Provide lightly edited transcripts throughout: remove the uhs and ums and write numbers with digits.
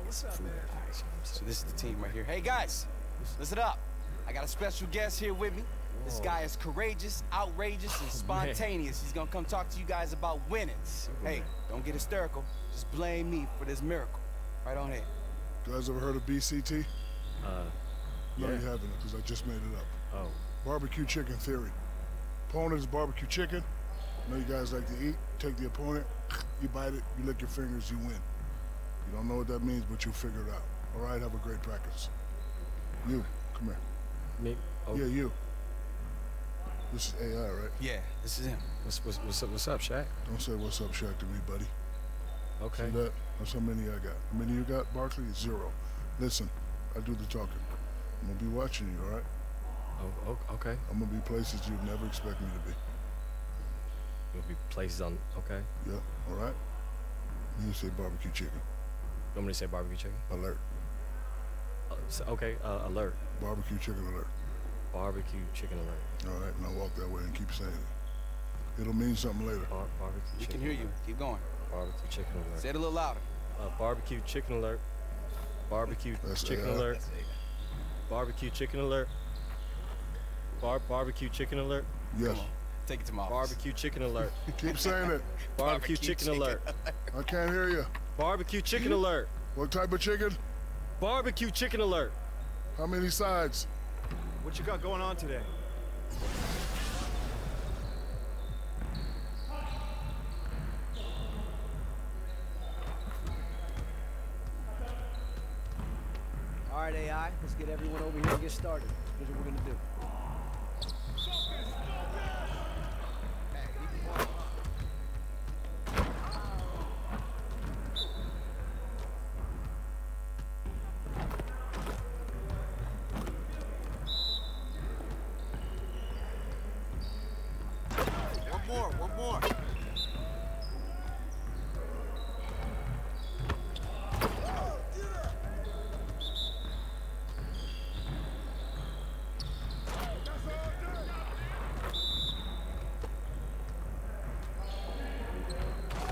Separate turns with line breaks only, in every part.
What's up, man?
So this is the team right here. Hey guys, listen up. I got a special guest here with me. This guy is courageous, outrageous, and spontaneous. He's gonna come talk to you guys about winnings. Hey, don't get hysterical. Just blame me for this miracle. Right on here.
You guys ever heard of BCT? No,
yeah.
you haven't, because I just made it up.
Oh.
Barbecue chicken theory. Opponent is barbecue chicken. I know you guys like to eat. Take the opponent, you bite it, you lick your fingers, you win. You don't know what that means, but you'll figure it out. All right, have a great practice. You, come here.
Me? Oh.
Yeah, you. This is AI, right?
Yeah, this is him.
What's up, Shaq?
Don't say what's up, Shaq, to me, buddy.
Okay.
See that? That's how many I got. How many you got, Barkley? 0. Listen, I do the talking. I'm gonna be watching you, all right?
Oh, okay.
I'm gonna be places you'd never expect me to be.
You'll be places on, okay.
Yeah, all right? You say barbecue chicken.
You want me to say barbecue chicken?
Alert.
Okay, alert.
Barbecue chicken alert.
Barbecue chicken alert.
All right, now walk that way and keep saying it. It'll mean something later.
Barbecue
We
chicken
can hear
alert.
you. Keep going.
Barbecue chicken alert.
Say it a little louder.
Barbecue chicken alert. Barbecue chicken
AI.
alert. Barbecue chicken alert. Barbecue chicken alert.
Yes.
Come on. Take it to my office.
Barbecue chicken alert.
Keep saying it.
Barbecue chicken alert.
I can't hear you.
Barbecue chicken alert.
What type of chicken?
Barbecue chicken alert.
How many sides?
What you got going on today? All right, AI, let's get everyone over here and get started. Here's what we're gonna do. One more.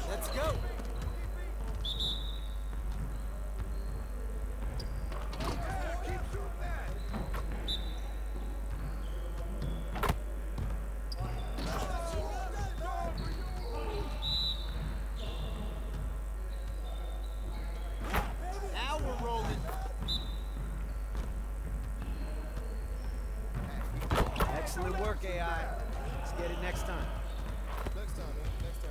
Let's go. Now we're rolling. Excellent work, AI. Let's get it next time. Next time, man. Next time.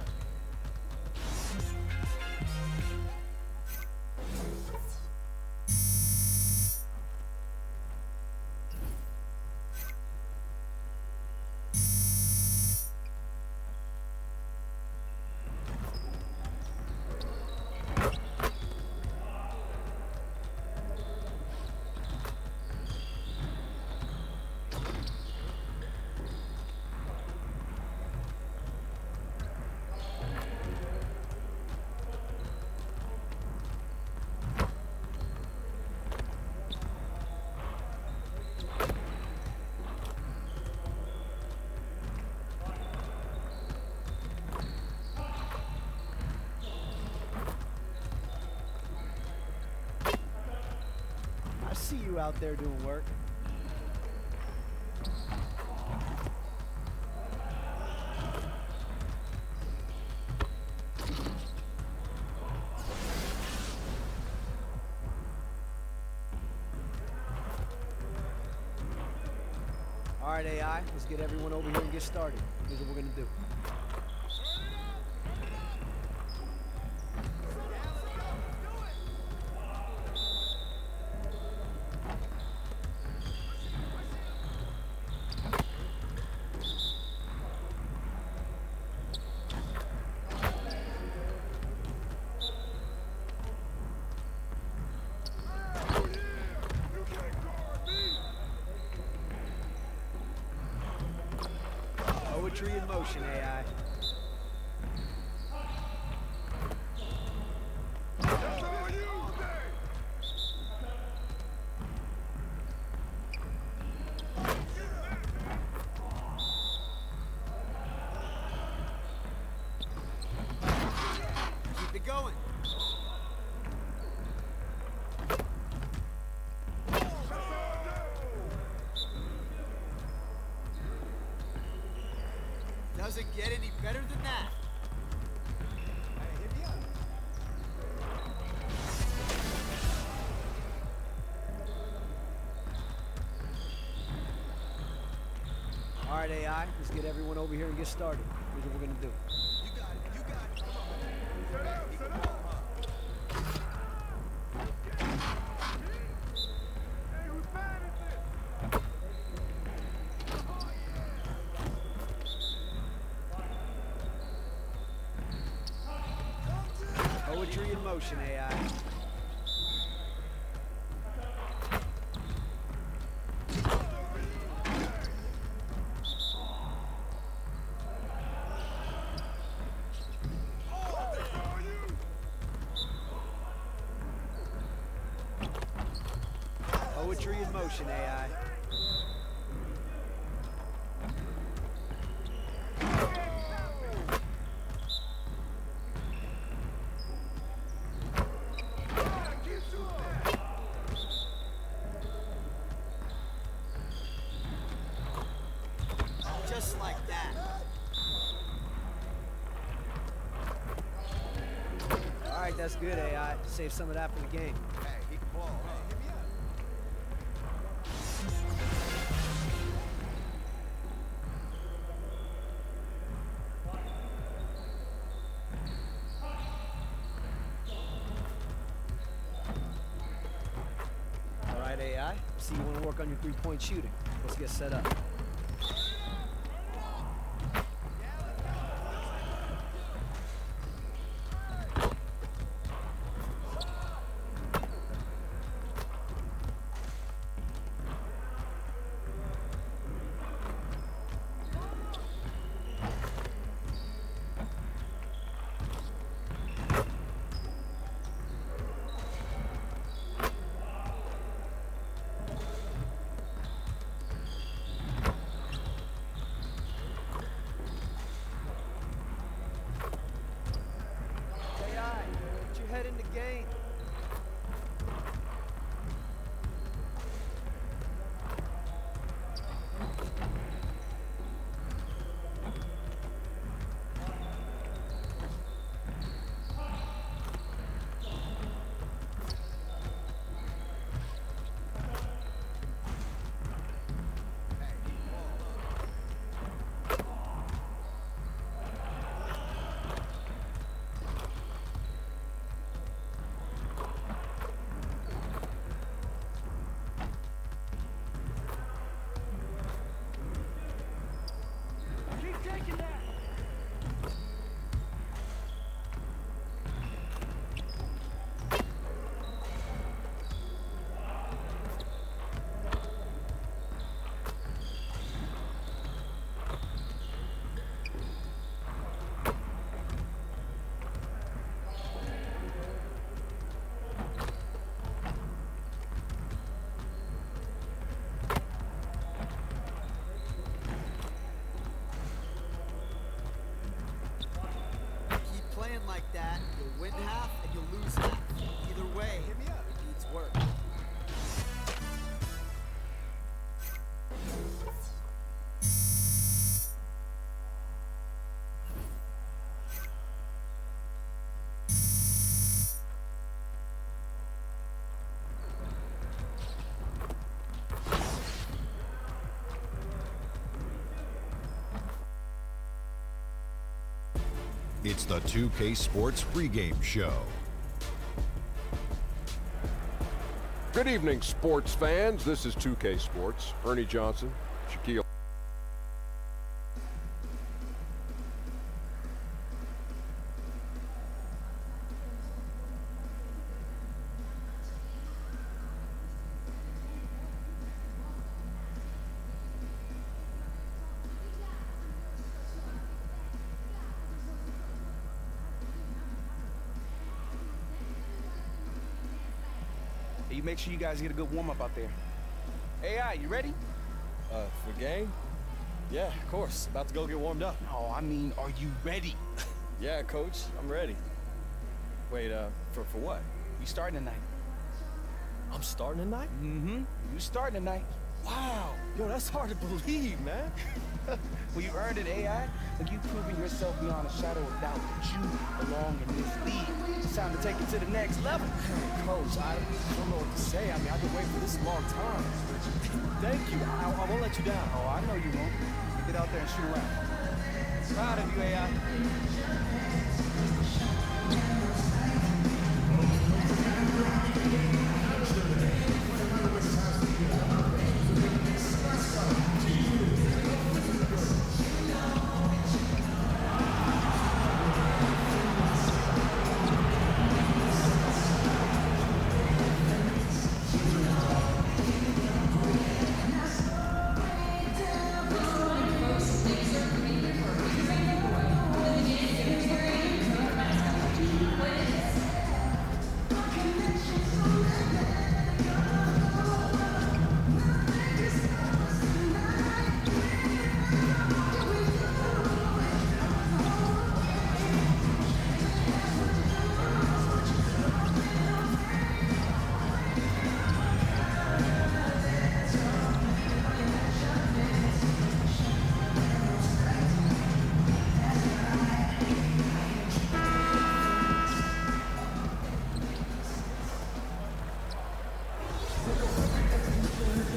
I see you out there doing work. All right, AI, let's get everyone over here and get started. Here's what we're gonna do. Poetry in motion, AI. Keep it going. Doesn't get any better than that. Hey, hit me up. All right, AI, let's get everyone over here and get started. Here's what we're gonna do. You got it, you got it. Come on. Shut up, shut up. Hey, whose band is this? Poetry in motion, AI. Poetry in motion, AI. Just like that. All right, that's good, AI. Save some of that for the game. Hey, he can ball. Hit me up. All right, AI. See, you want to work on your three-point shooting. Let's get set up. Head in the game. Like that, you'll win half and you'll lose half. Either way, it needs work.
It's the 2K Sports pregame show.
Good evening, sports fans. This is 2K Sports. Ernie Johnson, Shaquille.
You make sure you guys get a good warm-up out there. AI, you ready?
For game? Yeah, of course. About to go get warmed up.
No, I mean, are you ready?
Yeah, coach, I'm ready. Wait, for what?
You starting tonight.
I'm starting tonight?
Mm-hmm. You starting tonight.
Wow. Yo, that's hard to believe, man.
Well, you earned it, AI. Look, you've proven yourself beyond a shadow of doubt that you belong in this league. It's time to take it to the next level.
Coach, I don't know what to say. I mean, I've been waiting for this a long time. Thank you. I won't let you down.
Oh, I know you won't. Get out there and shoot around. Proud of you, AI.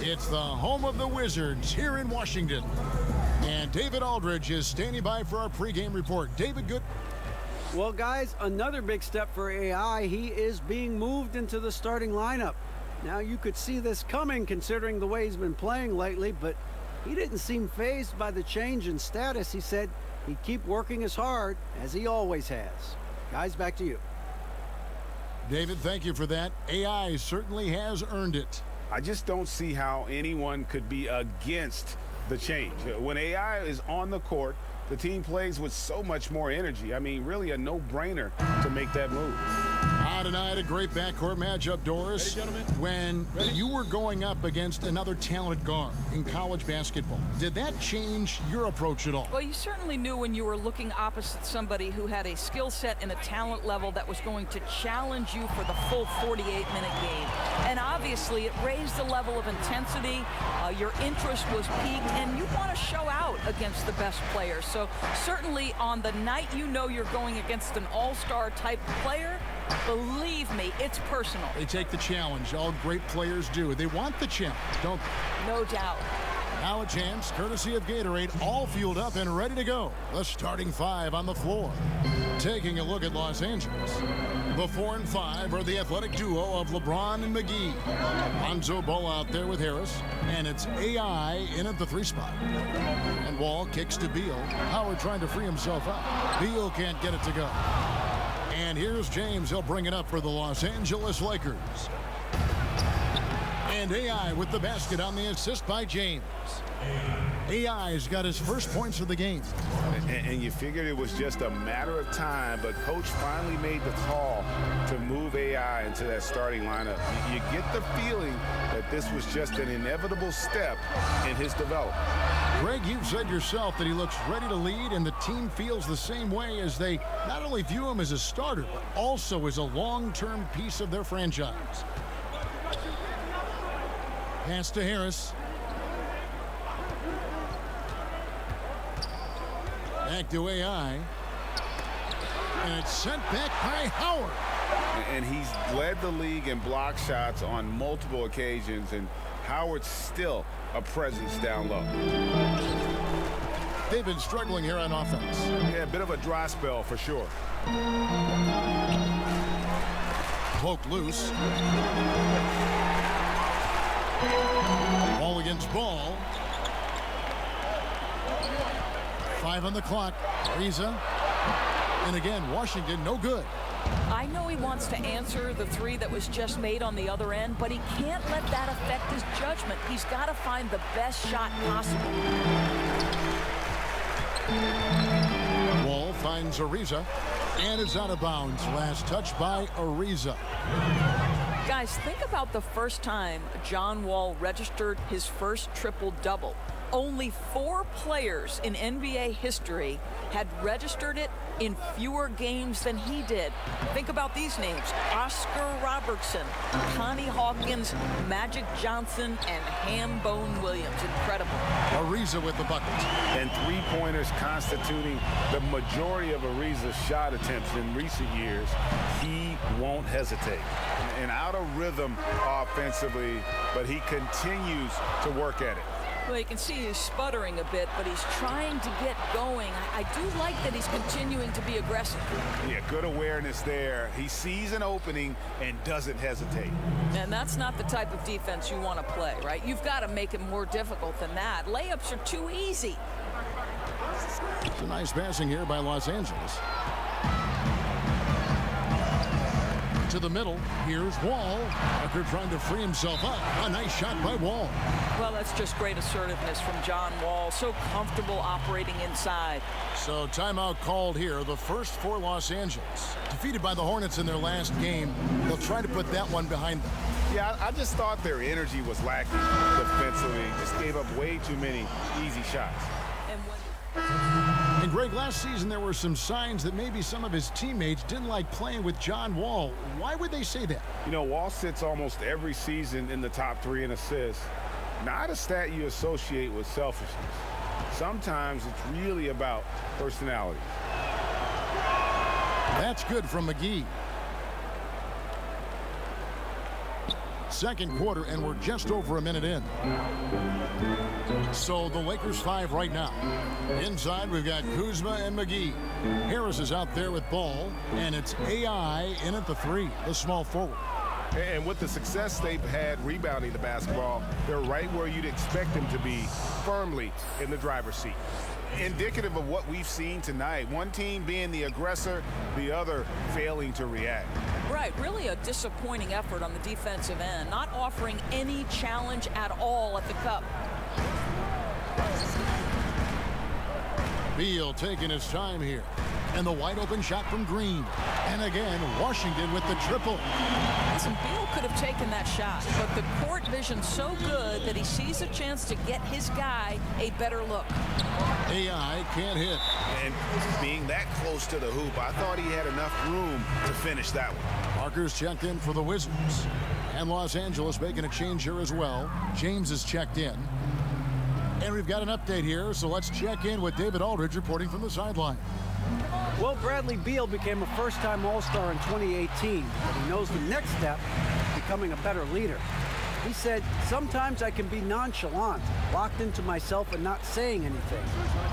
It's the home of the Wizards here in Washington. And David Aldridge is standing by for our pregame report. David, good.
Well, guys, another big step for AI. He is being moved into the starting lineup. Now, you could see this coming considering the way he's been playing lately, but he didn't seem fazed by the change in status. He said he'd keep working as hard as he always has. Guys, back to you.
David, thank you for that. AI certainly has earned it.
I just don't see how anyone could be against the change. When AI is on the court, the team plays with so much more energy. I mean, really a no-brainer to make that move.
Tonight, a great backcourt matchup, Doris.
Ready, gentlemen?
When you were going up against another talented guard in college basketball, did that change your approach at all?
Well, you certainly knew when you were looking opposite somebody who had a skill set and a talent level that was going to challenge you for the full 48-minute game. And obviously, it raised the level of intensity. Your interest was peaked, and you want to show out against the best players. So certainly on the night you know you're going against an all-star type player, believe me, it's personal.
They take the challenge. All great players do. They want the challenge, don't they?
No doubt.
Now a chance, courtesy of Gatorade, all fueled up and ready to go. The starting five on the floor. Taking a look at Los Angeles. The 4 and 5 are the athletic duo of LeBron and McGee. Lonzo Ball out there with Harris, and it's AI in at the 3 spot. And Wall kicks to Beal. Howard trying to free himself up. Beal can't get it to go. And here's James. He'll bring it up for the Los Angeles Lakers. And AI with the basket on the assist by James. AI's got his first points of the game.
And you figured it was just a matter of time, but Coach finally made the call to move AI into that starting lineup. You get the feeling that this was just an inevitable step in his development.
Greg, you've said yourself that he looks ready to lead, and the team feels the same way as they not only view him as a starter, but also as a long-term piece of their franchise. Pass to Harris. Back to AI. And it's sent back by Howard.
And he's led the league in block shots on multiple occasions, and Howard's still a presence down low.
They've been struggling here on offense.
Yeah, a bit of a dry spell for sure.
Poke loose. Ball against ball. 5 on the clock. Ariza. And again, Washington, no good.
I know he wants to answer the 3 that was just made on the other end, but he can't let that affect his judgment. He's got to find the best shot possible.
Wall finds Ariza, and it's out of bounds. Last touch by Ariza.
Guys, think about the first time John Wall registered his first triple-double. Only 4 players in NBA history had registered it in fewer games than he did. Think about these names: Oscar Robertson, Connie Hawkins, Magic Johnson, and Hambone Williams. Incredible.
Ariza with the buckets.
And three-pointers constituting the majority of Ariza's shot attempts in recent years. He won't hesitate. And out of rhythm offensively, but he continues to work at it.
Well, you can see he's sputtering a bit, but he's trying to get going. I do like that he's continuing to be aggressive.
Yeah, good awareness there. He sees an opening and doesn't hesitate.
And that's not the type of defense you want to play, right? You've got to make it more difficult than that. Layups are too easy.
It's a nice passing here by Los Angeles. To the middle, here's Wall. Parker trying to free himself up. A nice shot by Wall.
Well, that's just great assertiveness from John Wall. So comfortable operating inside.
So timeout called here. The first for Los Angeles. Defeated by the Hornets in their last game. They'll try to put that one behind them.
Yeah, I just thought their energy was lacking defensively. Just gave up way too many easy shots.
And Greg, last season there were some signs that maybe some of his teammates didn't like playing with John Wall. Why would they say that?
You know, Wall sits almost every season in the top 3 in assists. Not a stat you associate with selfishness. Sometimes it's really about personality.
That's good from McGee. Second quarter, and we're just over a minute in. So the Lakers 5 right now. Inside, we've got Kuzma and McGee. Harris is out there with ball, and it's AI in at the 3, the small forward.
And with the success they've had rebounding the basketball, they're right where you'd expect them to be, firmly in the driver's seat. Indicative of what we've seen tonight. One team being the aggressor, the other failing to react.
Right, really a disappointing effort on the defensive end, not offering any challenge at all at the cup.
Beal taking his time here. And the wide open shot from Green. And again, Washington with the triple.
Listen, Beal could have taken that shot, but the court vision's so good that he sees a chance to get his guy a better look.
AI can't hit.
And being that close to the hoop, I thought he had enough room to finish that one.
Parker's checked in for the Wizards. And Los Angeles making a change here as well. James is checked in. And we've got an update here, so let's check in with David Aldridge reporting from the sideline.
Well, Bradley Beal became a first-time All-Star in 2018, but he knows the next step is becoming a better leader. He said, sometimes I can be nonchalant, locked into myself and not saying anything.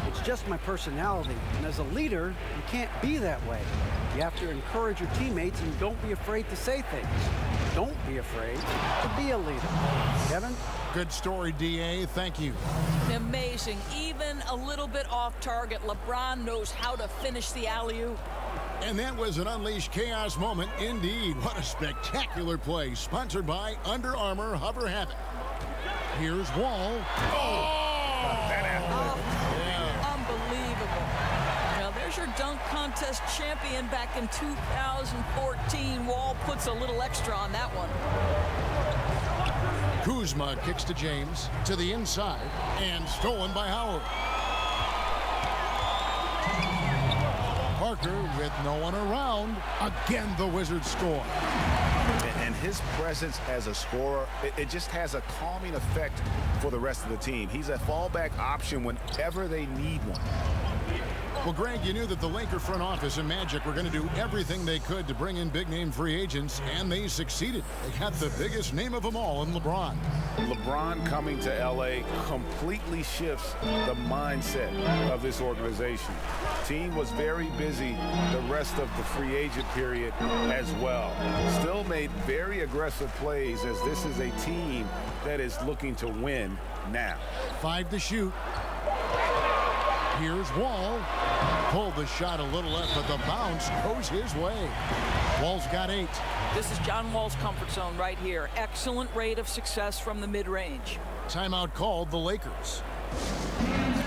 It's just my personality, and as a leader, you can't be that way. You have to encourage your teammates and don't be afraid to say things. Don't be afraid to be a leader. Kevin?
Good story, DA. Thank you.
Amazing. Even a little bit off target, LeBron knows how to finish the alley-oop.
And that was an unleashed chaos moment. Indeed, what a spectacular play. Sponsored by Under Armour Hover Havoc. Here's Wall.
Unbelievable. Now there's your dunk contest champion back in 2014. Wall puts a little extra on that one.
Kuzma kicks to James, to the inside, and stolen by Howard. Parker with no one around. Again, the Wizards score.
And his presence as a scorer, it just has a calming effect for the rest of the team. He's a fallback option whenever they need one.
Well, Greg, you knew that the Laker front office and Magic were going to do everything they could to bring in big-name free agents, and they succeeded. They got the biggest name of them all in LeBron.
LeBron coming to L.A. completely shifts the mindset of this organization. Team was very busy the rest of the free agent period as well. Still made very aggressive plays as this is a team that is looking to win now.
5 to shoot. Here's Wall. Pulled the shot a little left, but the bounce goes his way. Wall's got 8.
This is John Wall's comfort zone right here. Excellent rate of success from the mid-range.
Timeout called the Lakers.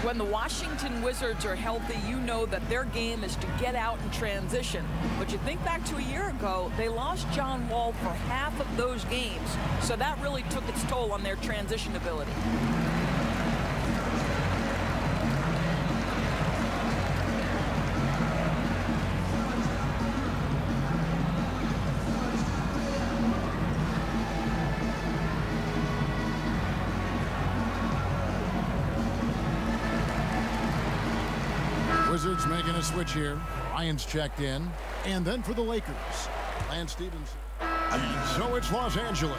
When the Washington Wizards are healthy, you know that their game is to get out and transition. But you think back to a year ago, they lost John Wall for half of those games. So that really took its toll on their transition ability.
Wizards making a switch here. Ryan's checked in. And then for the Lakers, Lance Stevens. So it's Los Angeles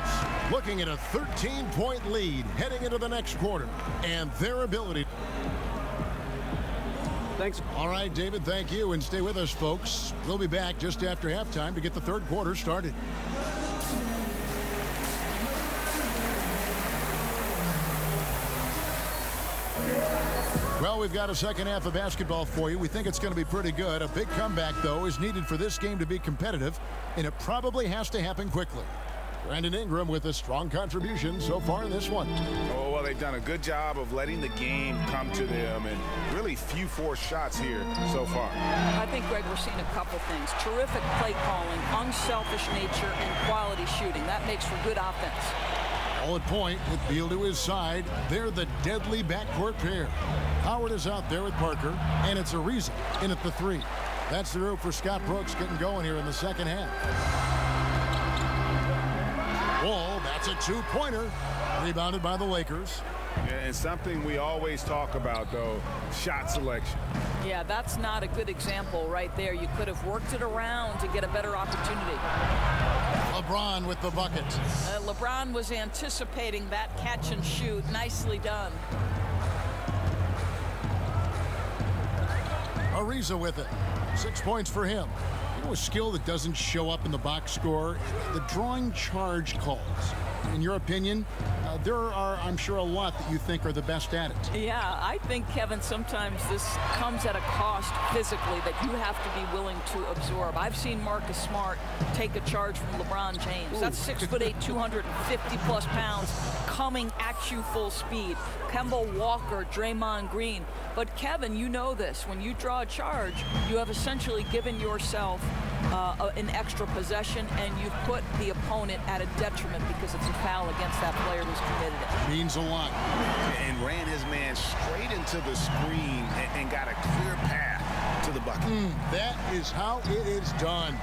looking at a 13-point lead heading into the next quarter. And their ability.
Thanks.
All right, David, thank you. And stay with us, folks. We'll be back just after halftime to get the third quarter started. Well, we've got a second half of basketball for you. We think it's going to be pretty good. A big comeback, though, is needed for this game to be competitive, and it probably has to happen quickly. Brandon Ingram with a strong contribution so far in this one.
Oh, well, they've done a good job of letting the game come to them, and really few forced shots here so far.
I think, Greg, we're seeing a couple things. Terrific play calling, unselfish nature, and quality shooting. That makes for good offense.
All at point with Beal to his side. They're the deadly backcourt pair. Howard is out there with Parker, and it's Ariza in at the three. That's the rope for Scott Brooks getting going here in the second half. Wall, that's a two-pointer. Rebounded by the Lakers.
Yeah, and something we always talk about, though, shot selection.
Yeah, that's not a good example right there. You could have worked it around to get a better opportunity.
LeBron with the bucket.
LeBron was anticipating that catch and shoot. Nicely done.
Ariza with it. 6 points for him. You know, a skill that doesn't show up in the box score, the drawing charge calls. In your opinion, there are, I'm sure, a lot that you think are the best at it.
Yeah, I think, Kevin, sometimes this comes at a cost physically that you have to be willing to absorb. I've seen Marcus Smart take a charge from LeBron James. Ooh. That's 6'8", 250-plus pounds coming at you full speed. Kemba Walker, Draymond Green. But, Kevin, you know this. When you draw a charge, you have essentially given yourself an extra possession, and you've put the opponent at a detriment because it's a foul against that player who's committed it.
Means a lot.
And ran his man straight into the screen and got a clear path to the bucket.
That is how it is done.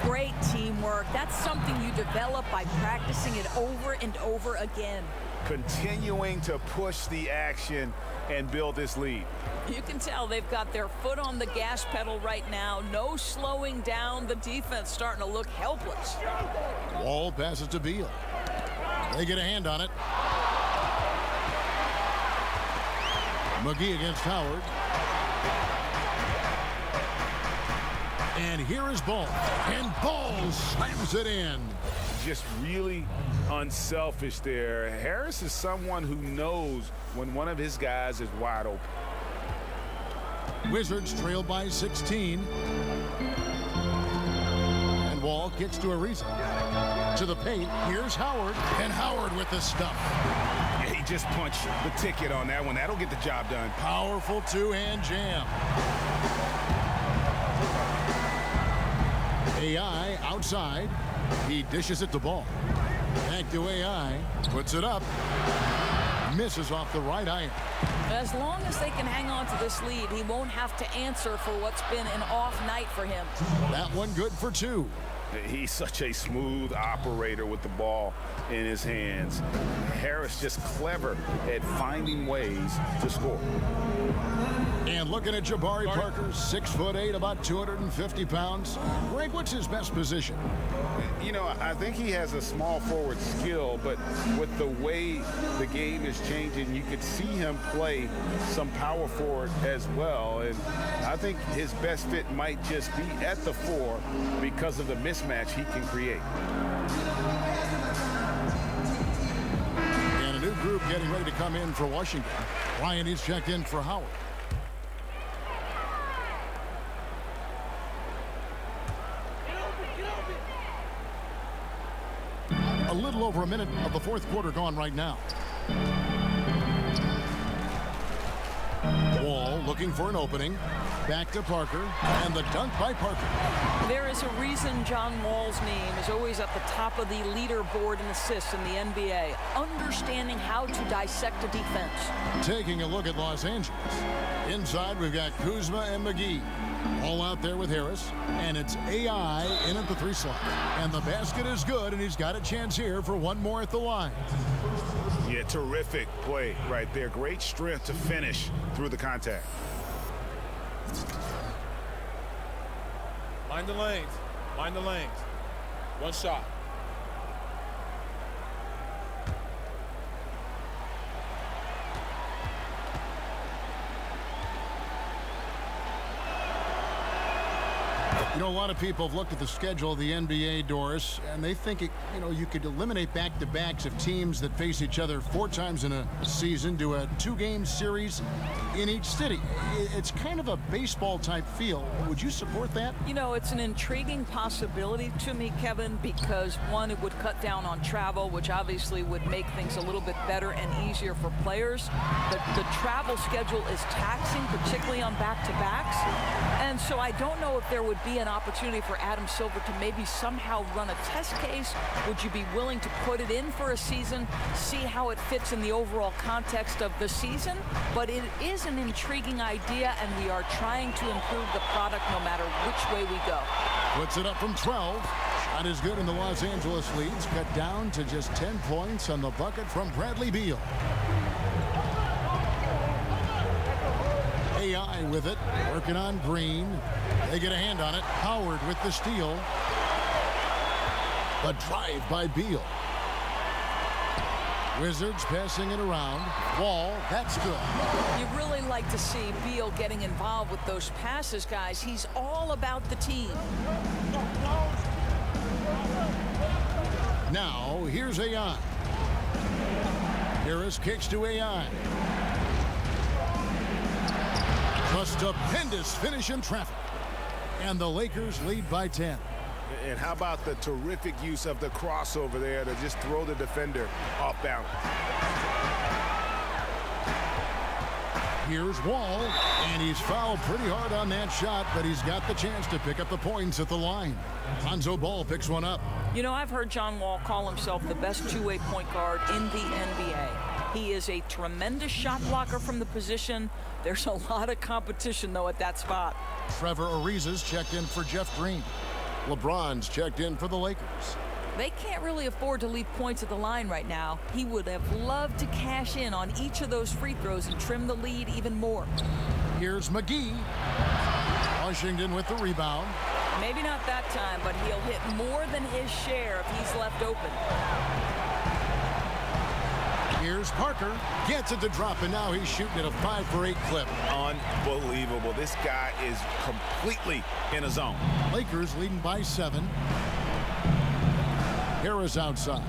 Great teamwork. That's something you develop by practicing it over and over again.
Continuing to push the action and build this lead.
You can tell they've got their foot on the gas pedal right now. No slowing down. The defense starting to look helpless.
Wall passes to Beal. They get a hand on it. McGee against Howard. And here is Ball. And Ball slams it in.
Just really unselfish there. Harris is someone who knows when one of his guys is wide open.
Wizards trail by 16. And Wall gets to Ariza. To the paint. Here's Howard. And Howard with the stuff.
Yeah, he just punched the ticket on that one. That'll get the job done.
Powerful two-hand jam. AI outside. He dishes it to Ball. Back to AI. Puts it up. Misses off the right iron.
As long as they can hang on to this lead, he won't have to answer for what's been an off night for him.
That one good for two.
He's such a smooth operator with the ball in his hands. Harris just clever at finding ways to score.
And looking at Jabari Parker, 6'8", about 250 pounds. Greg, what's his best position?
You know, I think he has a small forward skill, but with the way the game is changing, you could see him play some power forward as well. And I think his best fit might just be at the 4 because of the mismatch he can create.
And a new group getting ready to come in for Washington. Ryan is checked in for Howard. A little over a minute of the fourth quarter gone right now. Wall looking for an opening. Back to Parker. And the dunk by Parker.
There is a reason John Wall's name is always at the top of the leaderboard in assists in the NBA. Understanding how to dissect a defense.
Taking a look at Los Angeles. Inside, we've got Kuzma and McGee. All out there with Harris. And it's AI in at the 3 slot. And the basket is good, and he's got a chance here for one more at the line.
Yeah, terrific play right there. Great strength to finish through the contact.
Mind the lanes. Mind the lanes. One shot.
You know, a lot of people have looked at the schedule of the NBA, Doris, and they think, you could eliminate back-to-backs of teams that face each other 4 times in a season, do a 2-game series in each city. It's kind of a baseball-type feel. Would you support that?
You know, it's an intriguing possibility to me, Kevin, because, one, it would cut down on travel, which obviously would make things a little bit better and easier for players. The travel schedule is taxing, particularly on back-to-backs, and so I don't know if there would be an opportunity for Adam Silver to maybe somehow run a test case. Would you be willing to put it in for a season, see how it fits in the overall context of the season? But it is an intriguing idea, and we are trying to improve the product no matter which way we go.
Puts it up from 12. Shot is good, and the Los Angeles leads cut down to just 10 points on the bucket from Bradley Beal. AI with it, working on Green. They get a hand on it. Howard with the steal. The drive by Beal. Wizards passing it around. Wall, that's good.
You really like to see Beal getting involved with those passes, guys. He's all about the team.
Now, here's AI. Harris kicks to AI. A stupendous finish in traffic. And the Lakers lead by 10.
And how about the terrific use of the crossover there to just throw the defender off balance.
Here's Wall, and he's fouled pretty hard on that shot, but he's got the chance to pick up the points at the line. Lonzo Ball picks one up.
You know, I've heard John Wall call himself the best two-way point guard in the NBA. He is a tremendous shot blocker from the position. There's a lot of competition, though, at that spot.
Trevor Ariza's checked in for Jeff Green. LeBron's checked in for the Lakers.
They can't really afford to leave points at the line right now. He would have loved to cash in on each of those free throws and trim the lead even more.
Here's McGee. Washington with the rebound.
Maybe not that time, but he'll hit more than his share if he's left open.
Here's Parker. Gets it to drop, and now he's shooting at a 5 for 8 clip.
Unbelievable. This guy is completely in a zone.
Lakers leading by 7. Harris outside.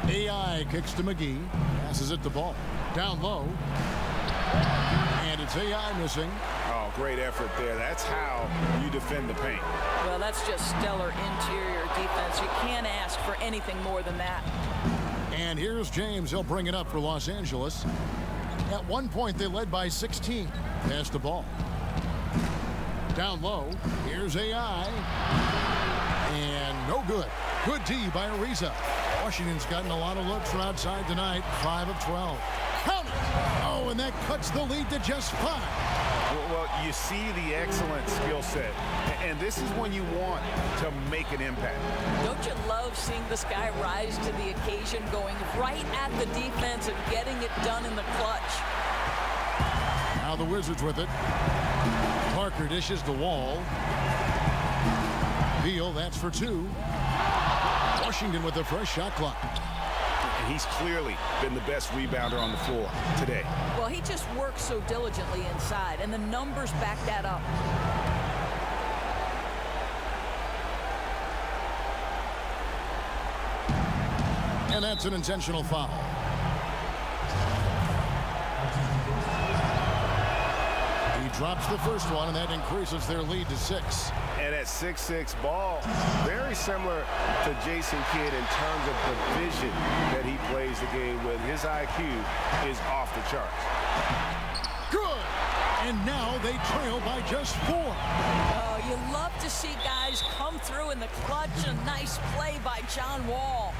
AI kicks to McGee. Passes it to Ball. Down low. And it's AI missing.
Oh, great effort there. That's how you defend the paint.
Well, that's just stellar interior defense. You can't ask for anything more than that.
And here's James. He'll bring it up for Los Angeles. At one point, they led by 16. Pass the ball. Down low. Here's AI. And no good. Good D by Ariza. Washington's gotten a lot of looks from outside tonight. 5 of 12. Count it! Oh, and that cuts the lead to just 5.
Well, you see the excellent skill set, and this is when you want to make an impact.
Don't you love seeing this guy rise to the occasion, going right at the defense and getting it done in the clutch?
Now the Wizards with it. Parker dishes the Wall. Beal, that's for 2. Washington with a fresh shot clock.
And he's clearly been the best rebounder on the floor today.
Well, he just works so diligently inside, and the numbers back that up.
And that's an intentional foul. He drops the first one, and that increases their lead to 6.
And at 6'6", Ball, very similar to Jason Kidd in terms of the vision that he plays the game with. His IQ is off the charts.
Good! And now they trail by just 4.
Oh, you love to see guys come through in the clutch. A nice play by John Wall.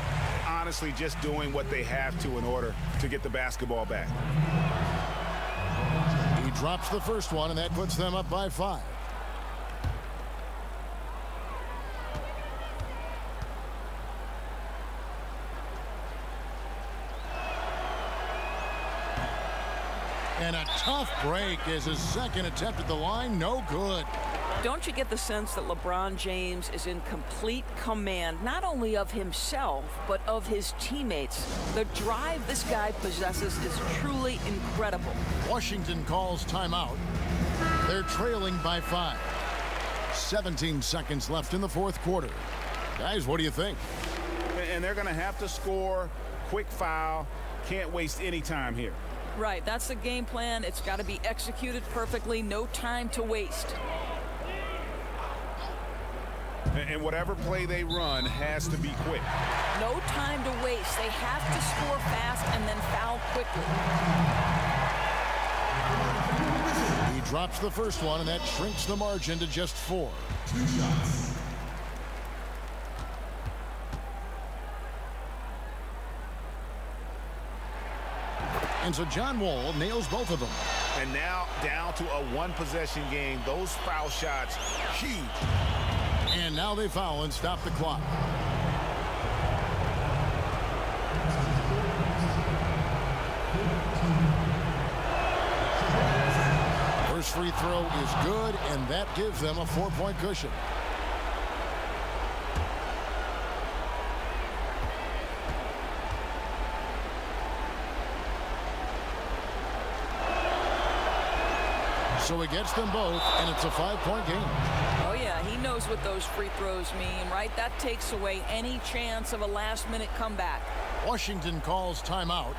Honestly, just doing what they have to in order to get the basketball back.
He drops the first one, and that puts them up by 5. And a tough break is his second attempt at the line. No good.
don't you get the sense that LeBron James is in complete command, not only of himself, but of his teammates? The drive this guy possesses is truly incredible.
Washington calls timeout. They're trailing by 5. 17 seconds left in the fourth quarter. Guys, what do you think?
And they're going to have to score. Quick foul. Can't waste any time here.
Right, that's the game plan. It's got to be executed perfectly. No time to waste.
And whatever play they run has to be quick.
No time to waste. They have to score fast and then foul quickly.
He drops the first one, and that shrinks the margin to just 4.
2 shots.
And so John Wall nails both of them.
And now down to a 1-possession game. Those foul shots, huge.
And now they foul and stop the clock. First free throw is good, and that gives them a 4-point cushion. So he gets them both, and it's a 5-point game.
Oh, yeah, he knows what those free throws mean, right? That takes away any chance of a last-minute comeback.
Washington calls timeout.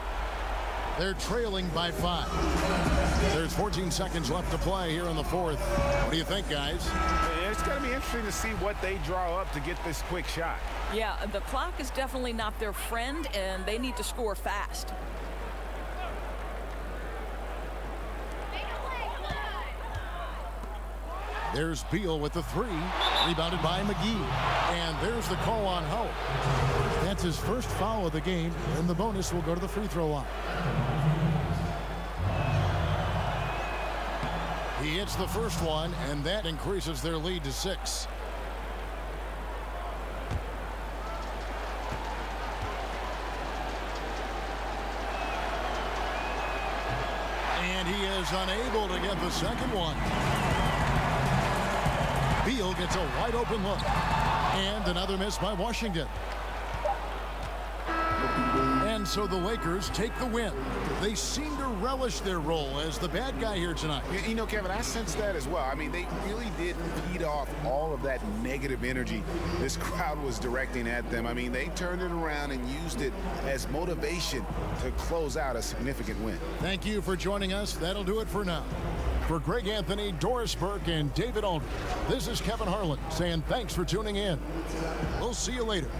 They're trailing by 5. There's 14 seconds left to play here in the fourth. What do you think, guys?
It's going to be interesting to see what they draw up to get this quick shot.
Yeah, the clock is definitely not their friend, and they need to score fast.
There's Beal with the 3, rebounded by McGee. And there's the call on Howard. That's his first foul of the game, and the bonus will go to the free throw line. He hits the first one, and that increases their lead to 6. And he is unable to get the second one. Beal gets a wide open look. And another miss by Washington. And so the Lakers take the win. They seem to relish their role as the bad guy here tonight.
You know, Kevin, I sense that as well. I mean, they really did feed off all of that negative energy this crowd was directing at them. I mean, they turned it around and used it as motivation to close out a significant win.
Thank you for joining us. That'll do it for now. For Greg Anthony, Doris Burke, and David Aldridge, this is Kevin Harlan saying thanks for tuning in. We'll see you later.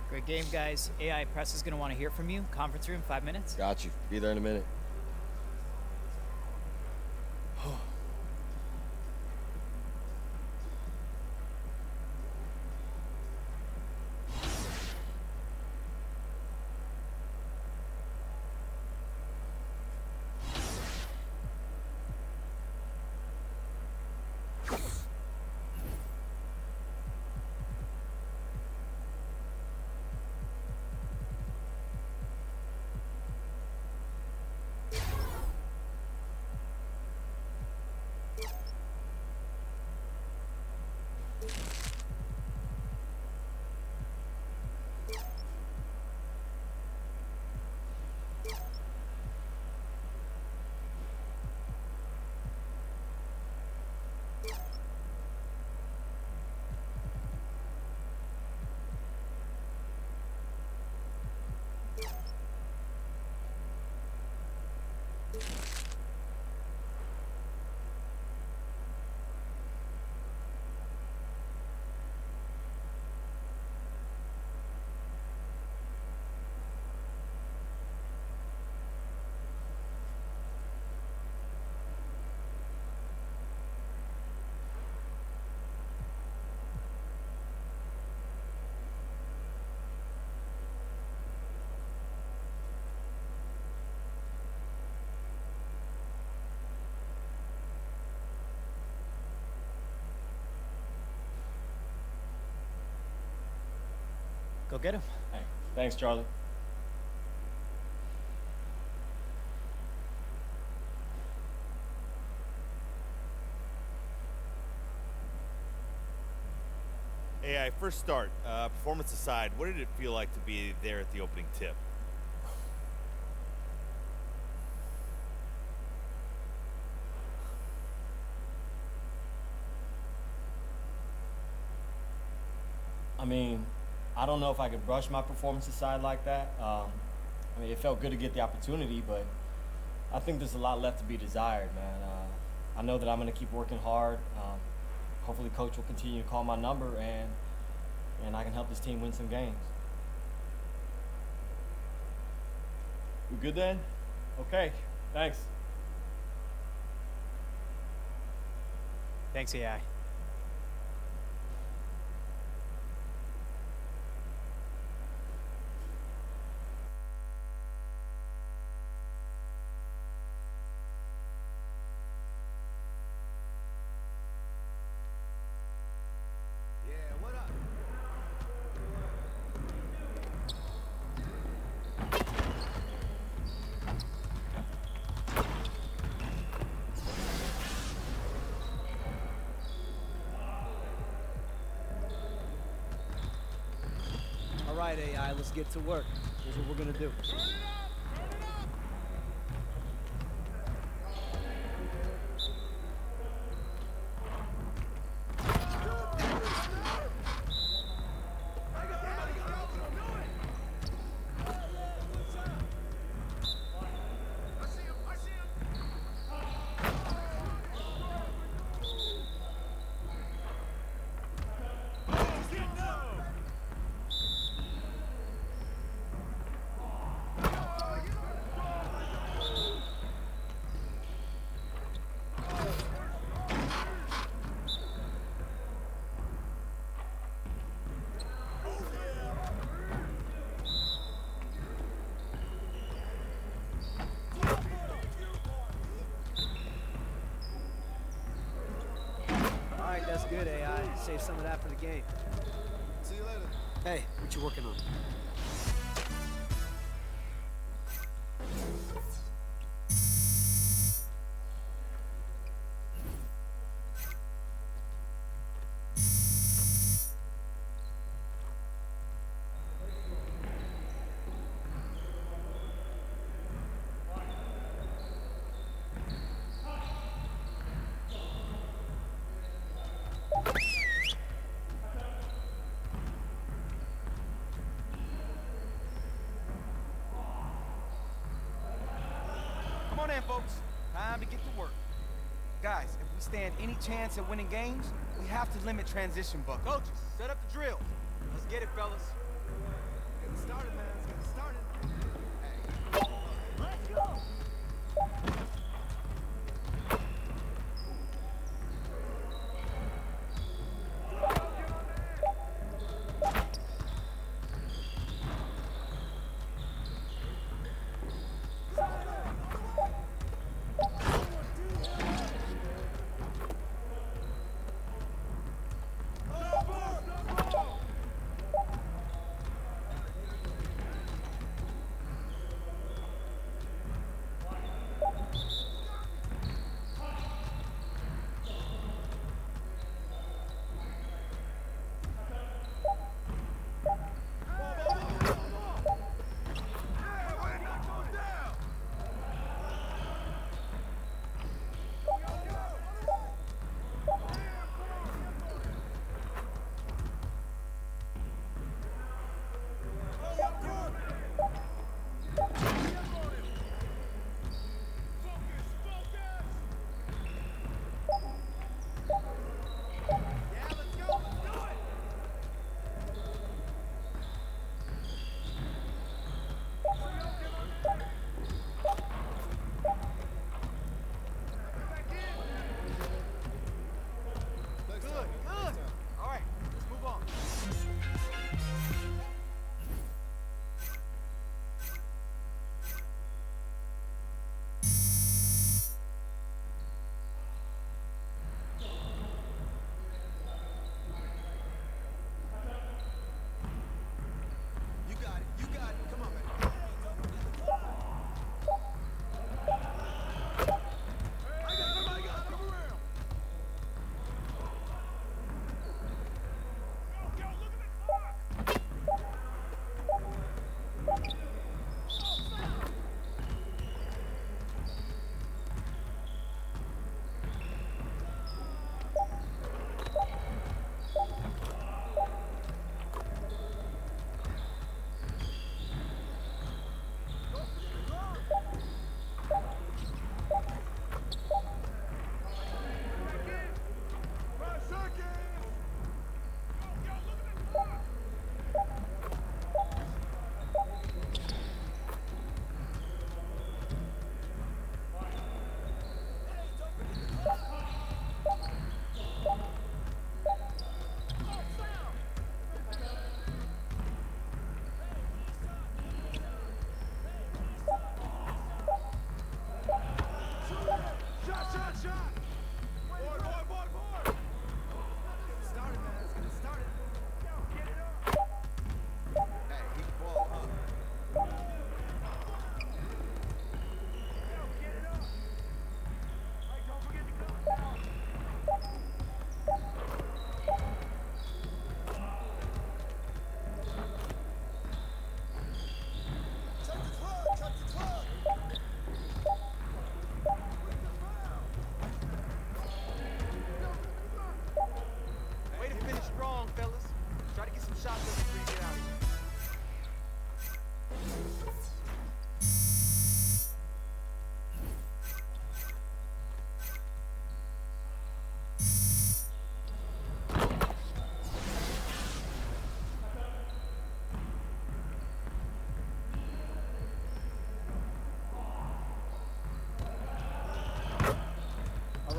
Great game, guys. AI Press is going to want to hear from you. Conference room, 5 minutes.
Got you. Be there in a minute.
Go get him.
Hey, thanks, Charlie.
AI, first start, performance aside, what did it feel like to be there at the opening tip?
I mean, I don't know if I could brush my performance aside like that. I mean, it felt good to get the opportunity, but I think there's a lot left to be desired, man. I know that I'm going to keep working hard. Hopefully, Coach will continue to call my number, and I can help this team win some games. We good then? Okay, thanks.
Thanks, AI.
All right, AI, let's get to work. Here's what we're gonna do. That's good, AI. Save some of that for the game.
See you later.
Hey, what you working on?
Come on in, folks. Time to get to work. Guys, if we stand any chance at winning games, we have to limit transition buckets. Coaches, set up the drill. Let's get it, fellas. Get it started, man. Let's get it started. Let's go.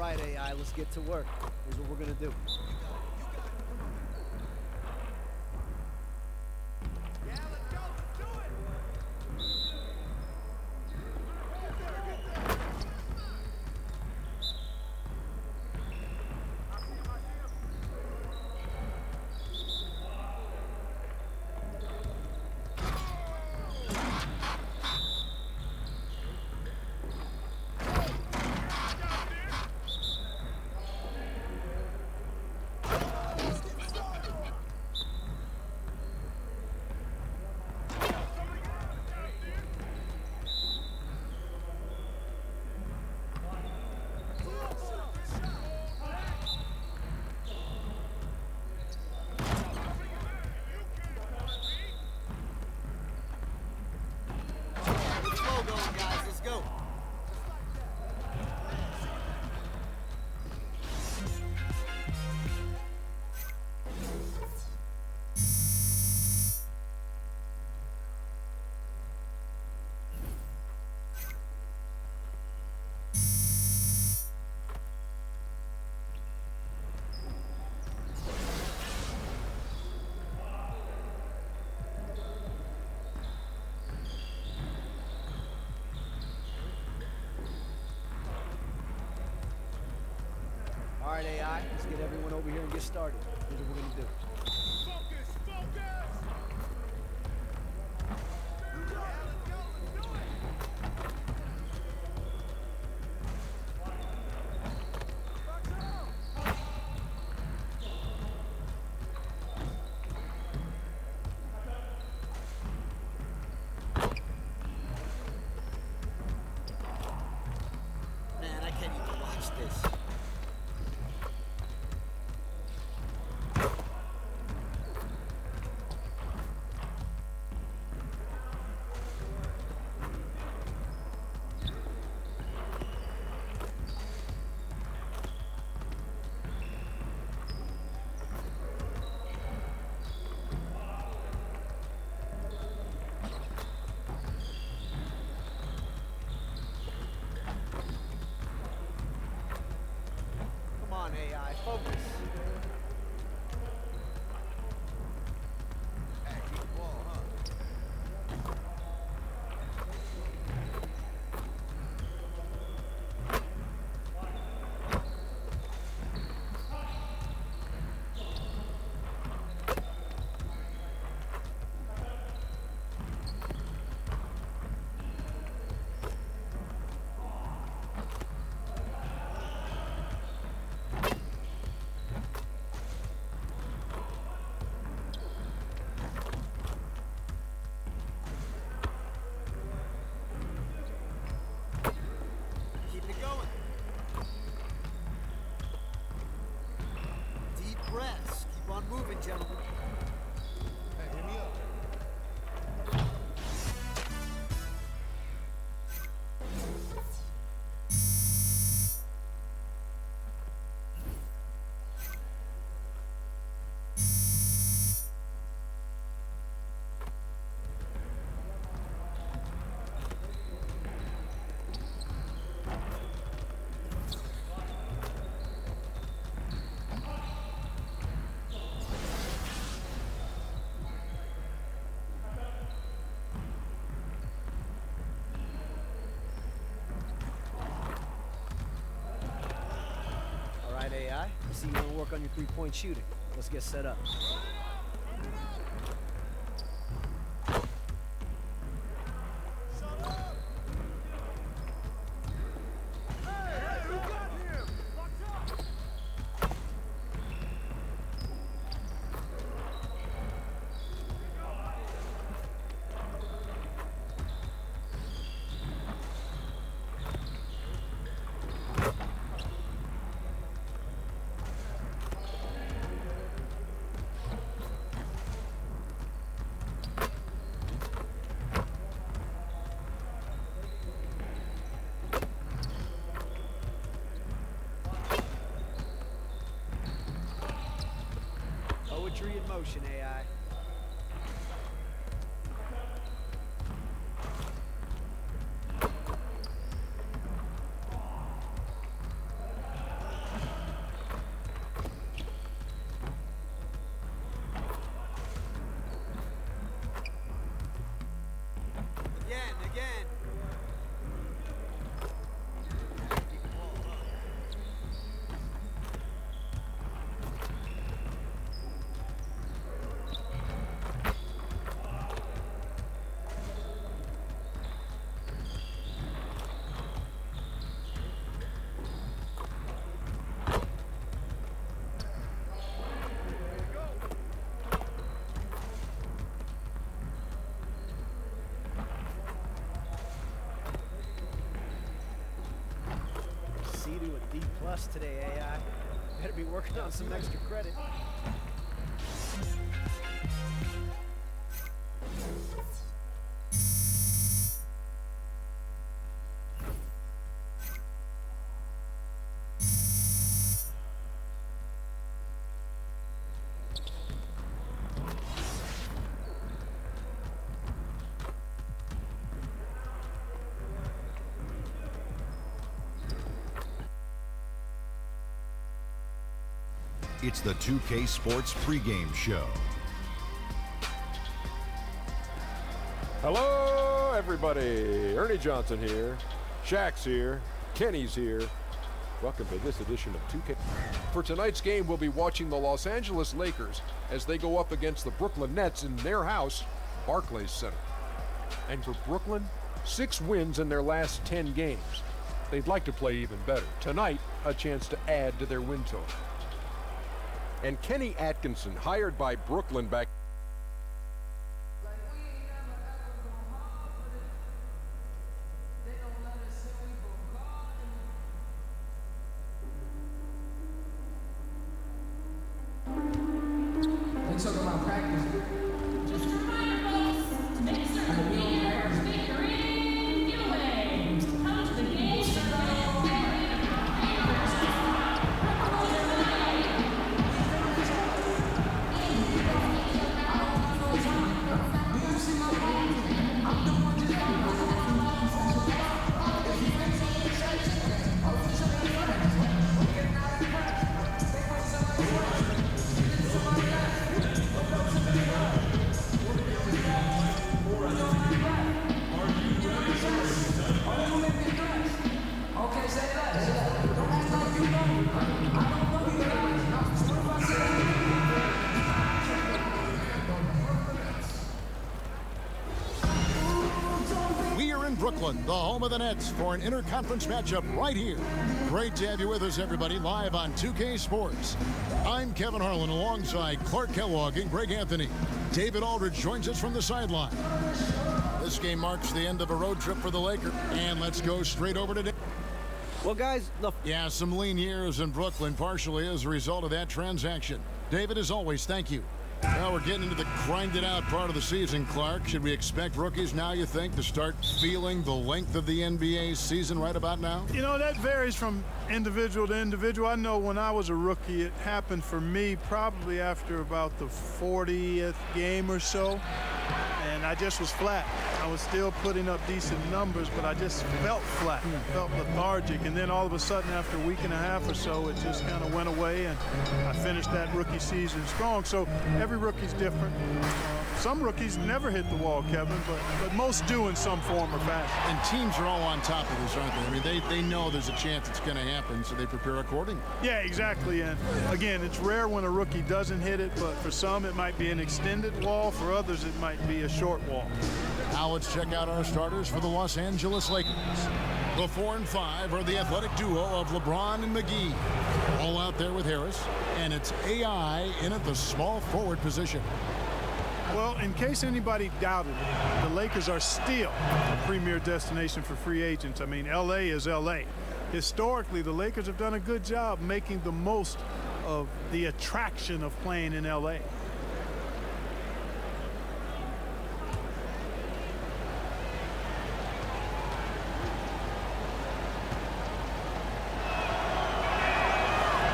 right, AI, let's get to work. Here's what we're gonna do. All right, AI, let's get everyone over here and get started. Here's what we're gonna do.
Man, I can't even watch this.
Come on, AI, focus.
Keep it going. Deep breaths. Keep on moving, gentlemen. Hey, hit me up.
All right, AI, I see you want to work on your three-point shooting. Let's get set up. Poetry in motion, AI. best today, AI. Better be working on some extra credit.
It's the 2K Sports pregame show.
Hello, everybody. Ernie Johnson here. Shaq's here. Kenny's here. Welcome to this edition of 2K. For tonight's game, we'll be watching the Los Angeles Lakers as they go up against the Brooklyn Nets in their house, Barclays Center. And for Brooklyn, 6 wins in their last 10 games. They'd like to play even better. Tonight, a chance to add to their win total. And Kenny Atkinson, hired by Brooklyn back.
Let's talk about practice. Just a reminder, folks, to make certain we are featuring giveaway. Come to the game.
Brooklyn, the home of the Nets, for an interconference matchup right here. Great to have you with us, everybody, live on 2K Sports. I'm Kevin Harlan alongside Clark Kellogg and Greg Anthony. David Aldridge joins us from the sideline. This game marks the end of a road trip for the Lakers. And let's go straight over to
Well, guys,
yeah, some lean years in Brooklyn, partially as a result of that transaction. David, as always, thank you. Well, we're getting into the grind-it-out part of the season, Clark. Should we expect rookies now, you think, to start feeling the length of the NBA season right about now?
You know, that varies from individual to individual. I know when I was a rookie, it happened for me probably after about the 40th game or so, and I just was flat. I was still putting up decent numbers, but I just felt flat, felt lethargic, and then all of a sudden, after a week and a half or so, it just kind of went away, and I finished that rookie season strong. So every rookie's different. Some rookies never hit the wall, Kevin, but most do in some form or fashion.
And teams are all on top of this, aren't they? I mean, they know there's a chance it's going to happen, so they prepare accordingly.
Yeah, exactly. And again, it's rare when a rookie doesn't hit it, but for some it might be an extended wall. For others, it might be a short wall.
Now let's check out our starters for the Los Angeles Lakers. The 4 and 5 are the athletic duo of LeBron and McGee. All out there with Harris, and it's AI in at the small forward position.
Well, in case anybody doubted it, the Lakers are still a premier destination for free agents. I mean, L.A. is L.A. Historically, the Lakers have done a good job making the most of the attraction of playing in L.A.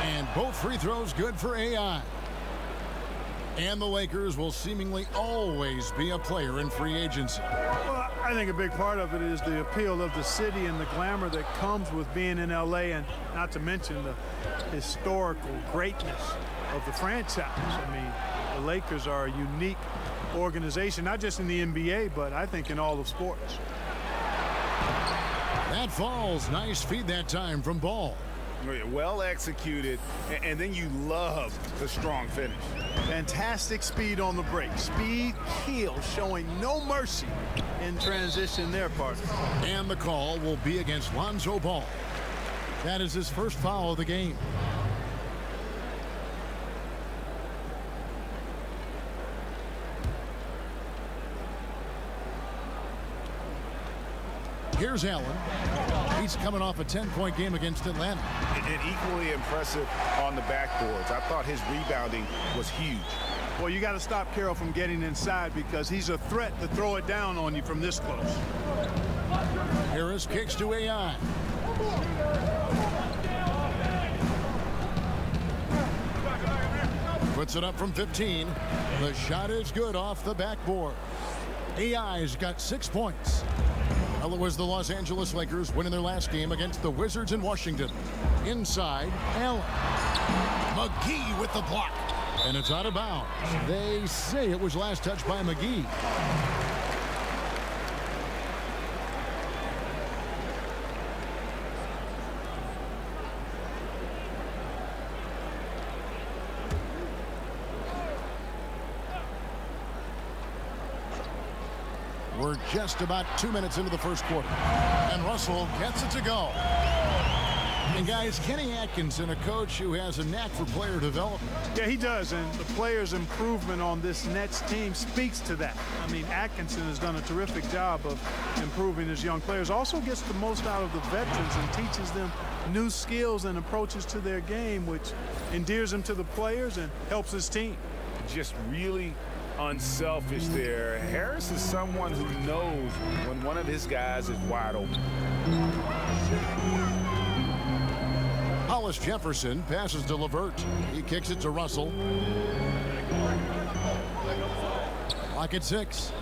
And both free throws good for AI. And the Lakers will seemingly always be a player in free agency.
Well, I think a big part of it is the appeal of the city and the glamour that comes with being in L.A., and not to mention the historical greatness of the franchise. I mean, the Lakers are a unique organization, not just in the NBA, but I think in all of sports.
That falls. Nice feed that time from Ball.
Well executed, and then you love the strong finish.
Fantastic speed on the break. Speed kills, showing no mercy in transition there, partner.
And the call will be against Lonzo Ball. That is his first foul of the game. Here's Allen. He's coming off a 10-point game against Atlanta.
And equally impressive on the backboards. I thought his rebounding was huge.
Well, you got to stop Carroll from getting inside because he's a threat to throw it down on you from this close.
Harris kicks to AI. Puts it up from 15. The shot is good off the backboard. AI's got 6 points. Well, it was the Los Angeles Lakers winning their last game against the Wizards in Washington. Inside, Allen. McGee with the block. And it's out of bounds. They say it was last touched by McGee. We're just about 2 minutes into the first quarter. And Russell gets it to go. And guys, Kenny Atkinson, a coach who has a knack for player development.
Yeah, he does, and the players' improvement on this Nets team speaks to that. I mean, Atkinson has done a terrific job of improving his young players. Also gets the most out of the veterans and teaches them new skills and approaches to their game, which endears them to the players and helps his team.
Just really unselfish there. Harris is someone who knows when one of his guys is wide open.
Hollis Jefferson passes to LeVert. He kicks it to Russell. Clock at 6.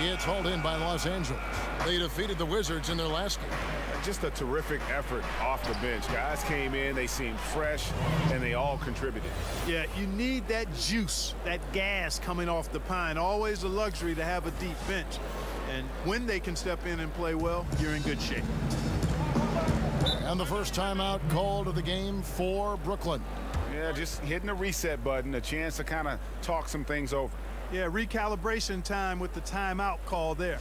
It's hauled in by Los Angeles. They defeated the Wizards in their last game.
Just a terrific effort off the bench. Guys came in, they seemed fresh, and they all contributed.
Yeah, you need that juice, that gas coming off the pine. Always a luxury to have a deep bench. And when they can step in and play well, you're in good shape.
And the first timeout called of the game for Brooklyn.
Yeah, just hitting the reset button, a chance to kind of talk some things over.
Yeah, recalibration time with the timeout call there.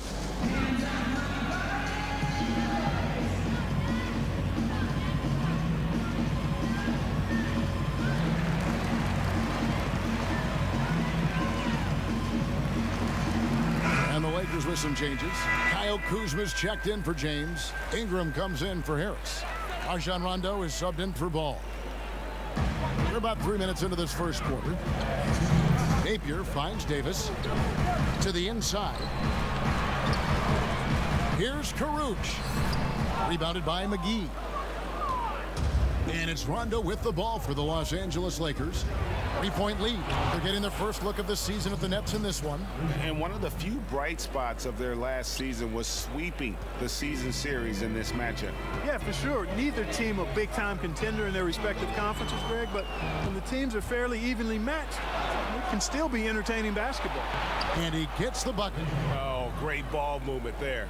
And the Lakers with some changes. Kyle Kuzma's checked in for James. Ingram comes in for Harris. Rajon Rondo is subbed in for Ball. We're about 3 minutes into this first quarter. Napier finds Davis to the inside. Here's Karuch. Rebounded by McGee. And it's Rondo with the ball for the Los Angeles Lakers. 3-point lead. They're getting their first look of the season at the Nets in this one.
And one of the few bright spots of their last season was sweeping the season series in this matchup.
Yeah, for sure. Neither team a big-time contender in their respective conferences, Greg, but when the teams are fairly evenly matched, it can still be entertaining basketball.
And he gets the bucket.
Oh, great ball movement there.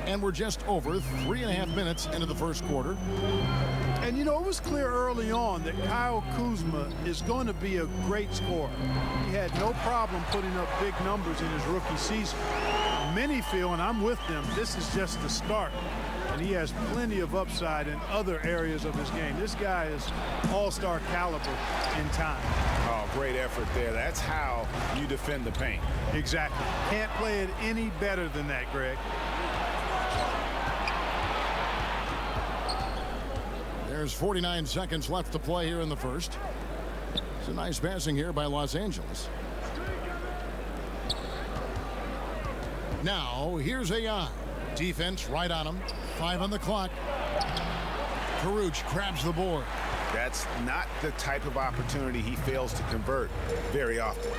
And we're just over 3.5 minutes into the first quarter.
And, you know, it was clear early on that Kyle Kuzma is going to be a great scorer. He had no problem putting up big numbers in his rookie season. Many feel, and I'm with them, this is just the start. And he has plenty of upside in other areas of his game. This guy is all-star caliber in time.
Oh, great effort there. That's how you defend the paint.
Exactly. Can't play it any better than that, Greg.
There's 49 seconds left to play here in the first. It's a nice passing here by Los Angeles. Now, here's AI. Defense right on him. 5 on the clock. Karuch grabs the board.
That's not the type of opportunity he fails to convert very often.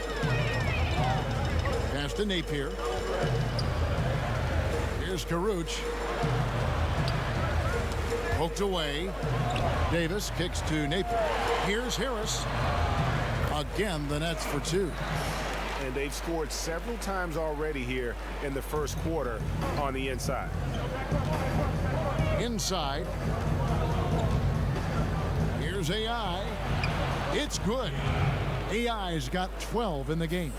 Pass to Napier. Here's Karuch. Poked away. Davis kicks to Napier. Here's Harris. Again, the Nets for 2.
And they've scored several times already here in the first quarter on the inside.
Inside. Here's AI. It's good. AI's got 12 in the game.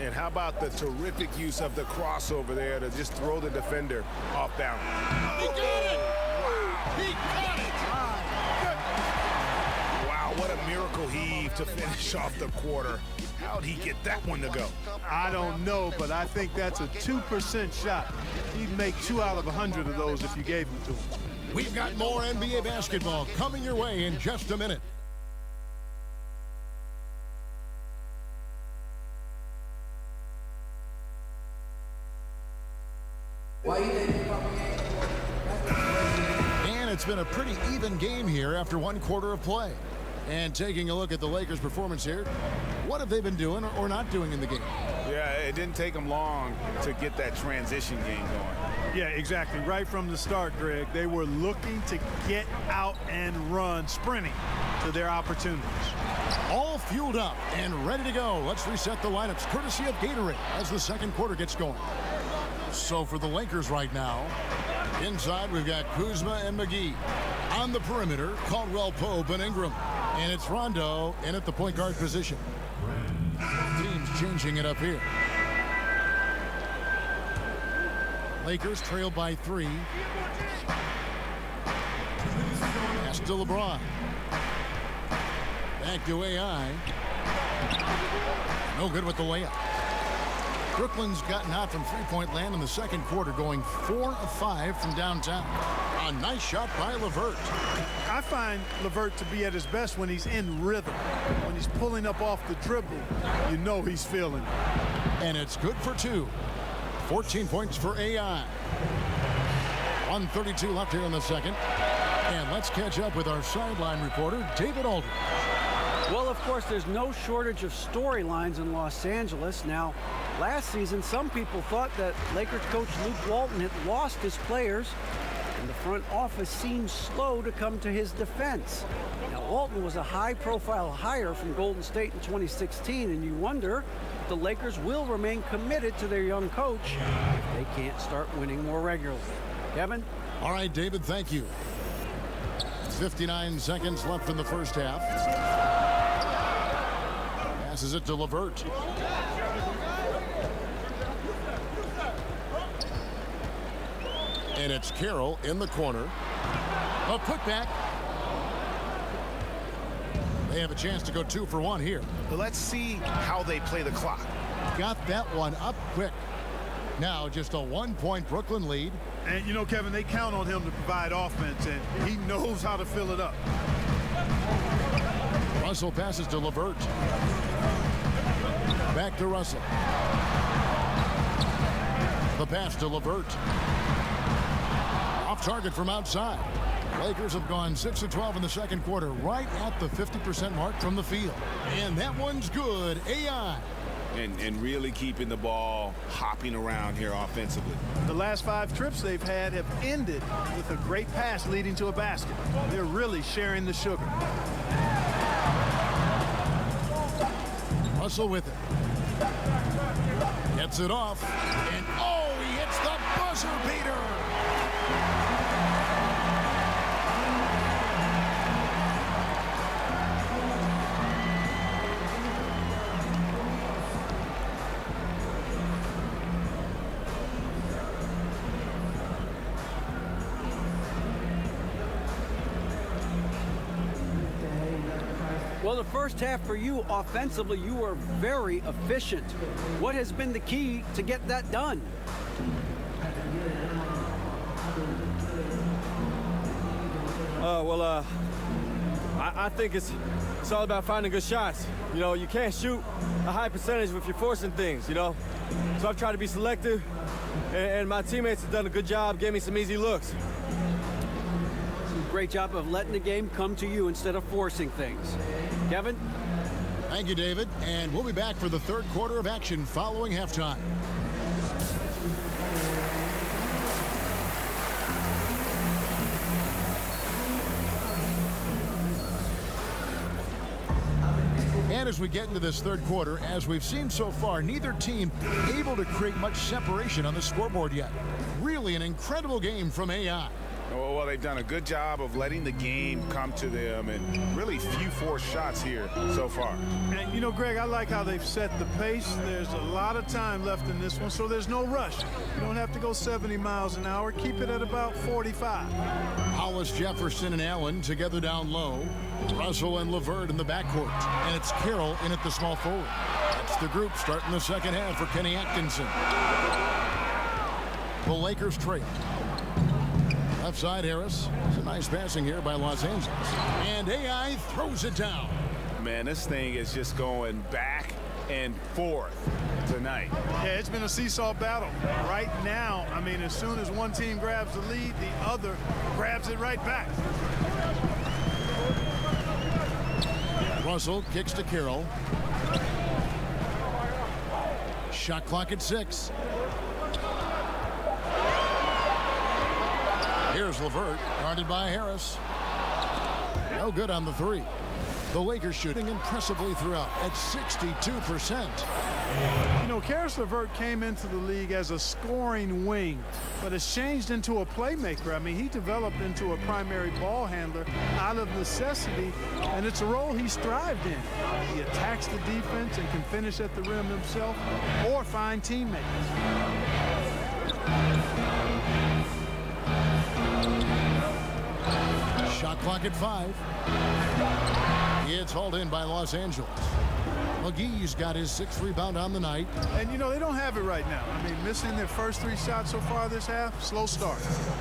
And how about the terrific use of the crossover there to just throw the defender off balance.
He got it! He got it!
Wow, what a miracle heave to finish off the quarter. How'd he get that one to go?
I don't know, but I think that's a 2% shot. He'd make 2 out of 100 of those if you gave them to him.
We've got more NBA basketball coming your way in just a minute. And it's been a pretty even game here after 1 quarter of play. And taking a look at the Lakers' performance here, what have they been doing or not doing in the game?
Yeah, it didn't take them long to get that transition game going.
Yeah, exactly. Right from the start, Greg, they were looking to get out and run, sprinting to their opportunities.
All fueled up and ready to go. Let's reset the lineups courtesy of Gatorade as the second quarter gets going. So for the Lakers right now, inside we've got Kuzma and McGee. On the perimeter, Caldwell Pope and Ingram. And it's Rondo in at the point guard position. Teams changing it up here. Lakers trail by 3. Pass to LeBron. Back to AI. No good with the layup. Brooklyn's gotten hot from three-point land in the second quarter, going 4 of 5 from downtown. A nice shot by LeVert.
I find LeVert to be at his best when he's in rhythm. When he's pulling up off the dribble, you know he's feeling it.
And it's good for 2. 14 points for AI. 1:32 left here in the second. And let's catch up with our sideline reporter, David Aldridge.
Well, of course, there's no shortage of storylines in Los Angeles. Now, last season, some people thought that Lakers coach Luke Walton had lost his players, and the front office seemed slow to come to his defense. Now, Walton was a high-profile hire from Golden State in 2016, and you wonder if the Lakers will remain committed to their young coach if they can't start winning more regularly. Kevin?
All right, David, thank you. 59 seconds left in the first half. Passes it to LeVert. And it's Carroll in the corner. A putback. They have a chance to go 2 for 1 here.
But let's see how they play the clock.
Got that one up quick. Now just a 1-point Brooklyn lead.
And you know, Kevin, they count on him to provide offense, and he knows how to fill it up.
Russell passes to LeVert. Back to Russell. The pass to LeVert. Off target from outside. Lakers have gone 6 of 12 in the second quarter, right at the 50% mark from the field. And that one's good. AI.
And really keeping the ball hopping around here offensively.
The last 5 trips they've had have ended with a great pass leading to a basket. They're really sharing the sugar.
Russell with it. Gets it off. And oh, he hits the buzzer beater.
Well, the first half for you, offensively, you were very efficient. What has been the key to get that done?
I think it's all about finding good shots. You know, you can't shoot a high percentage if you're forcing things, you know? So I've tried to be selective, and my teammates have done a good job getting me some easy looks.
Great job of letting the game come to you instead of forcing things. Kevin?
Thank you, David. And we'll be back for the third quarter of action following halftime. And as we get into this third quarter, as we've seen so far, neither team able to create much separation on the scoreboard yet. Really an incredible game from AI.
Well, they've done a good job of letting the game come to them, and really few forced shots here so far.
And, you know, Greg, I like how they've set the pace. There's a lot of time left in this one, so there's no rush. You don't have to go 70 miles an hour. Keep it at about 45.
Hollis, Jefferson, and Allen together down low. Russell and LeVert in the backcourt. And it's Carroll in at the small forward. It's the group starting the second half for Kenny Atkinson. The Lakers trail. Left side, Harris. It's a nice passing here by Los Angeles. And AI throws it down.
Man, this thing is just going back and forth tonight.
Yeah, it's been a seesaw battle. Right now, I mean, as soon as one team grabs the lead, the other grabs it right back.
Russell kicks to Carroll. Shot clock at 6. Here's LeVert, guarded by Harris. No good on the 3. The Lakers shooting impressively throughout at 62%.
You know, Karis LeVert came into the league as a scoring wing, but has changed into a playmaker. I mean, he developed into a primary ball handler out of necessity, and it's a role he's thrived in. He attacks the defense and can finish at the rim himself or find teammates.
Shot clock at 5. It's hauled in by Los Angeles. McGee's got his 6th rebound on the night.
And, you know, they don't have it right now. I mean, missing their first 3 shots so far this half, slow start.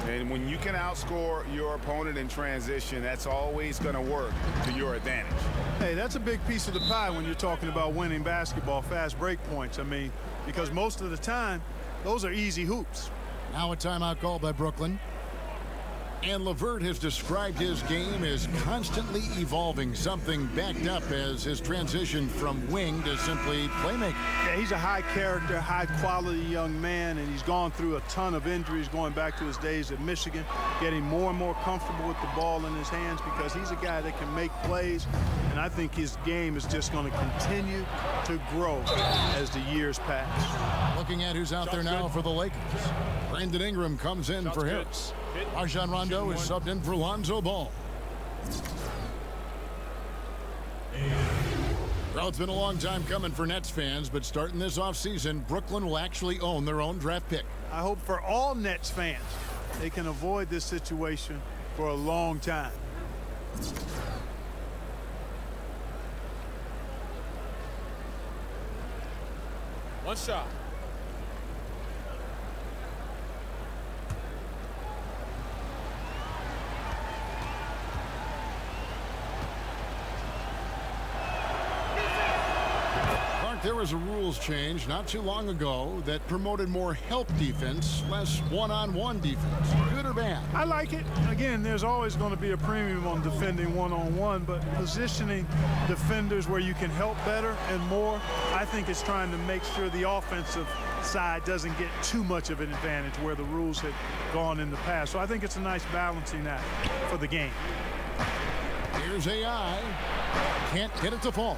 And when you can outscore your opponent in transition, that's always going to work to your advantage.
Hey, that's a big piece of the pie when you're talking about winning basketball, fast break points. I mean, because most of the time, those are easy hoops.
Now a timeout called by Brooklyn. And LeVert has described his game as constantly evolving, something backed up as his transition from wing to simply playmaker.
Yeah, he's a high-character, high-quality young man, and he's gone through a ton of injuries going back to his days at Michigan, getting more and more comfortable with the ball in his hands because he's a guy that can make plays, and I think his game is just going to continue to grow as the years pass.
Looking at who's out there now for the Lakers. Brandon Ingram comes in for Harris. Rajon Rondo is subbed in for Lonzo Ball. Well, it's been a long time coming for Nets fans, but starting this offseason, Brooklyn will actually own their own draft pick.
I hope for all Nets fans, they can avoid this situation for a long time.
One shot.
There was a rules change not too long ago that promoted more help defense, less one-on-one defense. Good or bad?
I like it. Again, there's always going to be a premium on defending one-on-one, but positioning defenders where you can help better and more, I think it's trying to make sure the offensive side doesn't get too much of an advantage where the rules had gone in the past. So I think it's a nice balancing act for the game.
Here's AI. Can't get it to fall.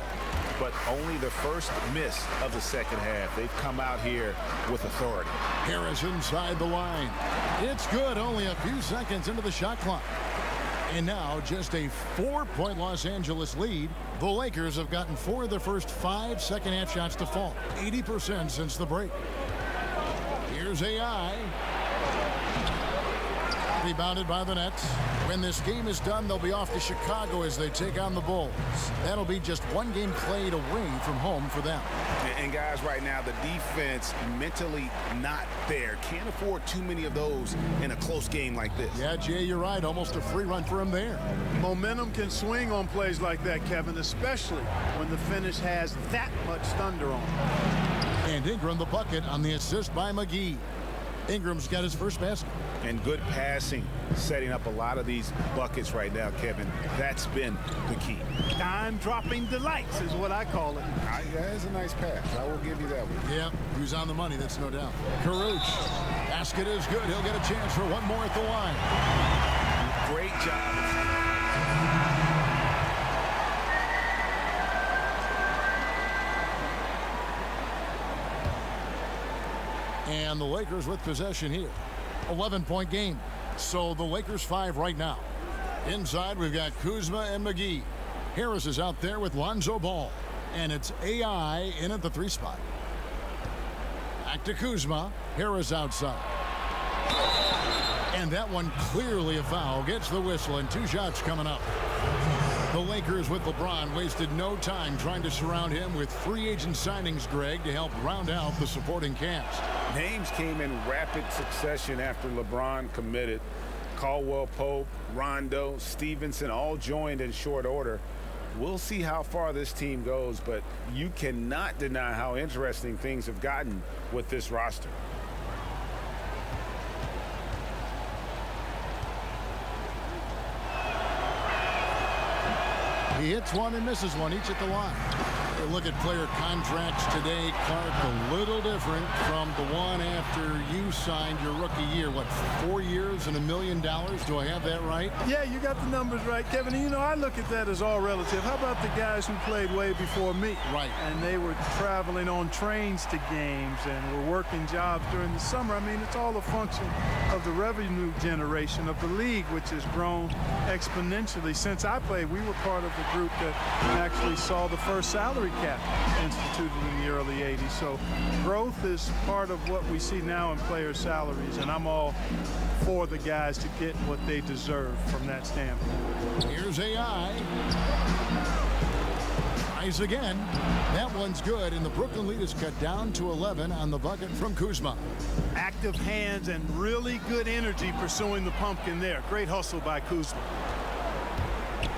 But only the first miss of the second half. They've come out here with authority.
Harris inside the line. It's good, only a few seconds into the shot clock. And now just a 4-point Los Angeles lead. The Lakers have gotten 4 of their first 5 second half shots to fall. 80% since the break. Here's AI. Rebounded by the Nets. When this game is done, they'll be off to Chicago as they take on the Bulls. That'll be just 1 game played away from home for them.
And guys, right now, the defense mentally not there. Can't afford too many of those in a close game like this.
Yeah, Jay, you're right. Almost a free run for him there.
Momentum can swing on plays like that, Kevin, especially when the finish has that much thunder on it.
And Ingram the bucket on the assist by McGee. Ingram's got his first basket.
And good passing, setting up a lot of these buckets right now, Kevin. That's been the key.
Dime-dropping delights is what I call it.
That is a nice pass. I will give you that one.
Yeah, who's on the money, that's no doubt. Caruth. Basket is good. He'll get a chance for one more at the line.
Great job.
And the Lakers with possession here. 11-point game. So the Lakers 5 right now. Inside, we've got Kuzma and McGee. Harris is out there with Lonzo Ball. And it's AI in at the 3 spot. Back to Kuzma. Harris outside. And that one clearly a foul. Gets the whistle and 2 shots coming up. The Lakers with LeBron wasted no time trying to surround him with free agent signings, Greg, to help round out the supporting cast.
Names came in rapid succession after LeBron committed. Caldwell Pope, Rondo, Stevenson all joined in short order. We'll see how far this team goes, but you cannot deny how interesting things have gotten with this roster.
He hits one and misses one, each at the line. Look at player contracts today, Clark, a little different from the one after you signed your rookie year. What, 4 years and $1 million? Do I have that right?
Yeah, you got the numbers right, Kevin. And, you know, I look at that as all relative. How about the guys who played way before me?
Right.
And they were traveling on trains to games and were working jobs during the summer. I mean, it's all a function of the revenue generation of the league, which has grown exponentially. Since I played, we were part of the group that actually saw the first salary cap instituted in the early 80s. So growth is part of what we see now in player salaries, and I'm all for the guys to get what they deserve from that standpoint.
Here's AI. Tries again. That one's good, and the Brooklyn lead is cut down to 11 on the bucket from Kuzma.
Active hands and really good energy pursuing the pumpkin there. Great hustle by Kuzma.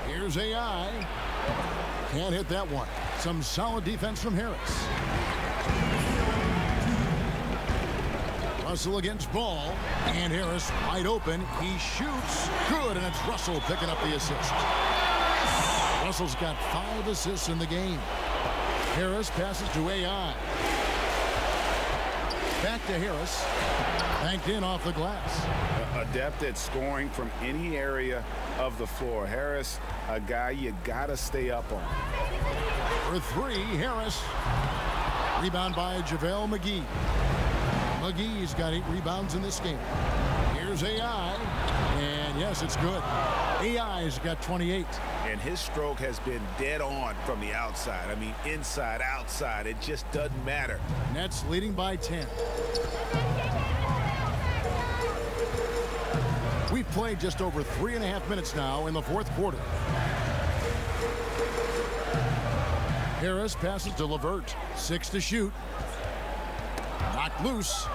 Here's AI. Can't hit that one. Some solid defense from Harris. Russell against Ball, and Harris wide open. He shoots. Good, and it's Russell picking up the assist. Russell's got 5 assists in the game. Harris passes to AI. Back to Harris. Banked in off the glass.
Adept at scoring from any area of the floor. Harris, a guy you gotta stay up on.
For 3, Harris. Rebound by JaVale McGee. McGee's got 8 rebounds in this game. Here's AI. And yes, it's good. AI's got 28.
And his stroke has been dead on from the outside. I mean, inside, outside, it just doesn't matter.
Nets leading by 10. We've played just over 3.5 minutes now in the fourth quarter. Harris passes to LeVert. 6 to shoot. Knocked loose.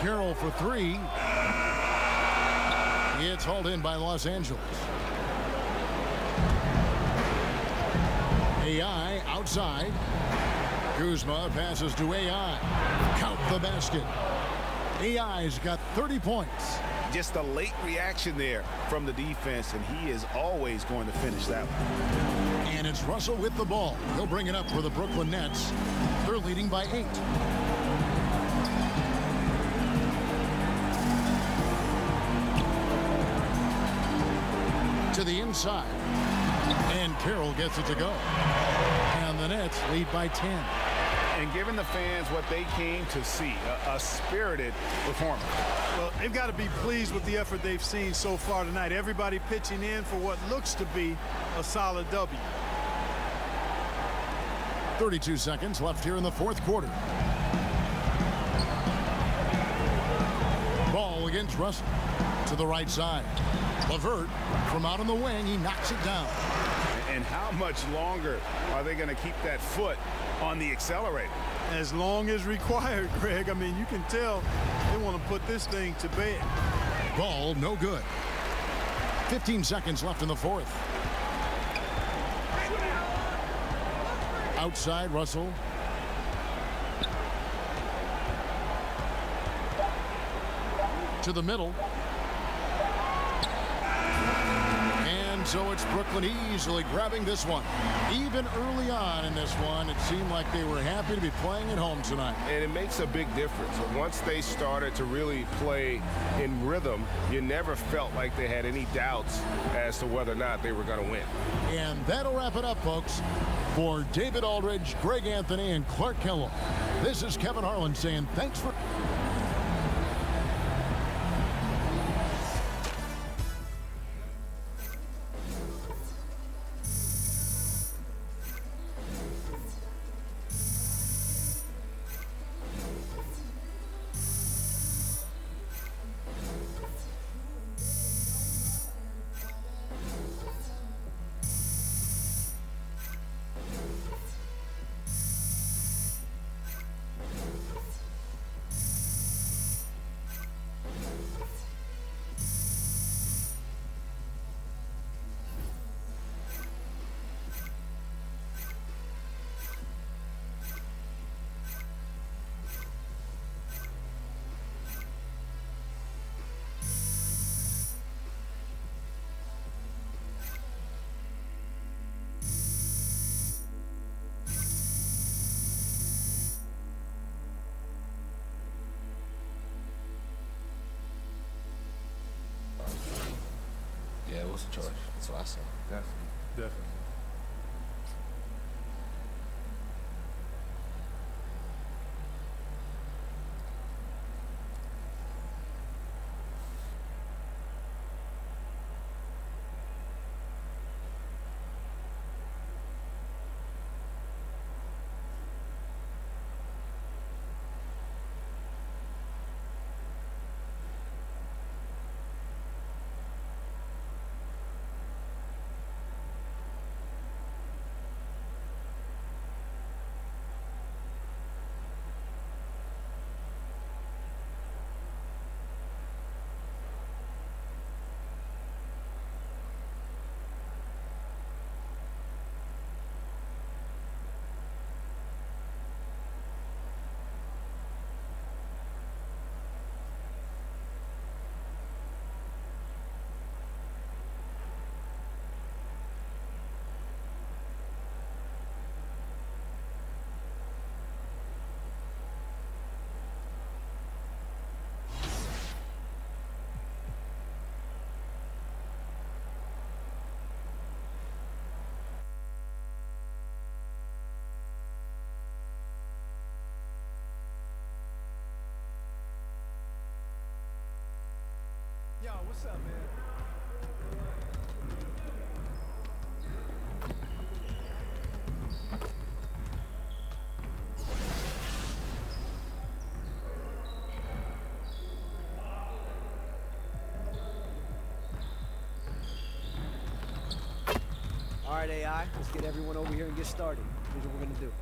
Carroll for 3. It's hauled in by Los Angeles. AI outside. Kuzma passes to AI. Count the basket. AI's got 30 points.
Just a late reaction there from the defense, and he is always going to finish that one.
And it's Russell with the ball. He'll bring it up for the Brooklyn Nets. They're leading by 8. To the inside. And Carroll gets it to go. And the Nets lead by 10.
And giving the fans what they came to see, a spirited performance.
Well, they've got to be pleased with the effort they've seen so far tonight. Everybody pitching in for what looks to be a solid W.
32 seconds left here in the fourth quarter. Ball against Russell. To the right side. LeVert from out on the wing. He knocks it down.
And how much longer are they going to keep that foot on the accelerator?
As long as required, Greg. I mean, you can tell they want to put this thing to bed.
Ball no good. 15 seconds left in the fourth. Outside Russell. To the middle. So it's Brooklyn easily grabbing this one. Even early on in this one, it seemed like they were happy to be playing at home tonight.
And it makes a big difference. Once they started to really play in rhythm, you never felt like they had any doubts as to whether or not they were going to win.
And that'll wrap it up, folks. For David Aldridge, Greg Anthony, and Clark Kellogg, this is Kevin Harlan saying thanks for...
was a choice.
That's what I said.
Definitely.
Yo, what's up, man? All right, AI, let's get everyone over here and get started. Here's what we're gonna do.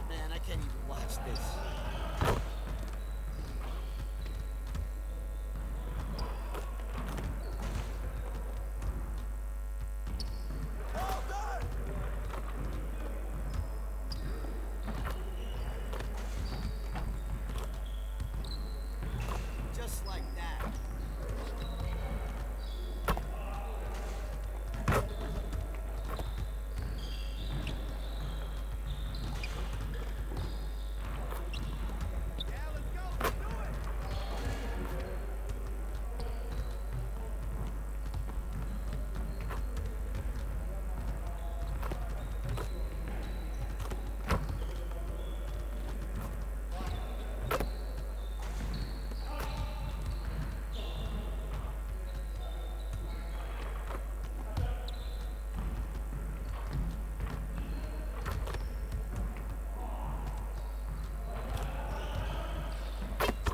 Man, I can't even watch this. Just like that.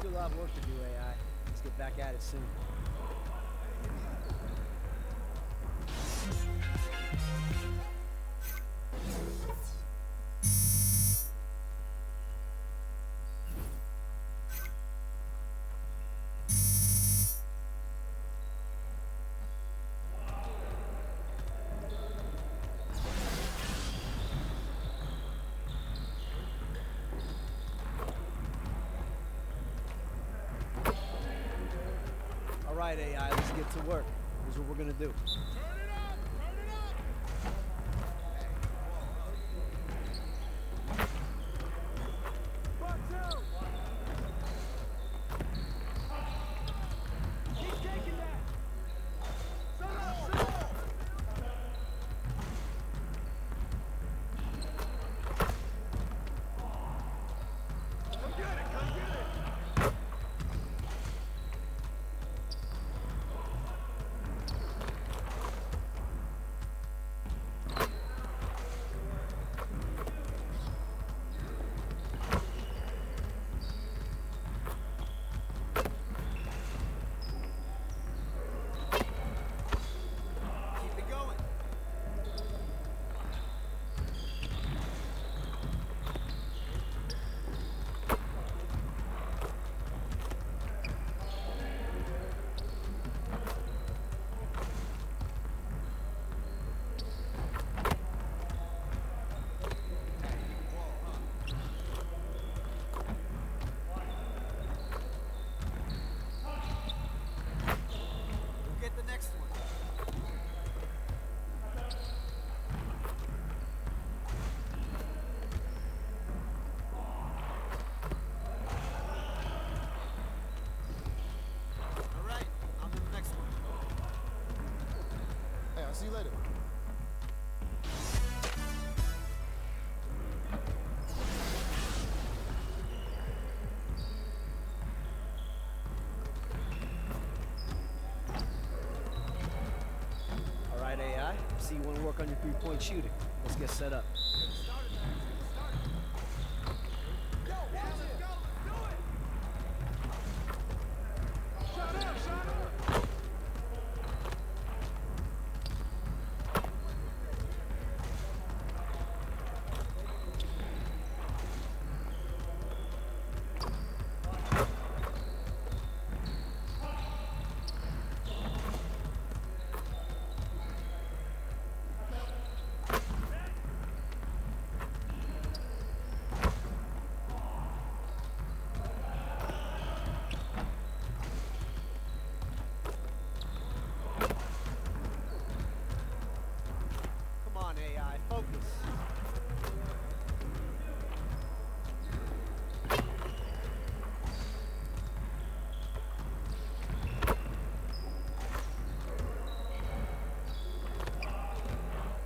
Still a lot of work to do, AI. Let's get back at it soon. All right, AI, let's get to work. Here's what we're gonna do.
I'll see you later.
All right, AI. See you want to work on your three-point shooting. Let's get set up.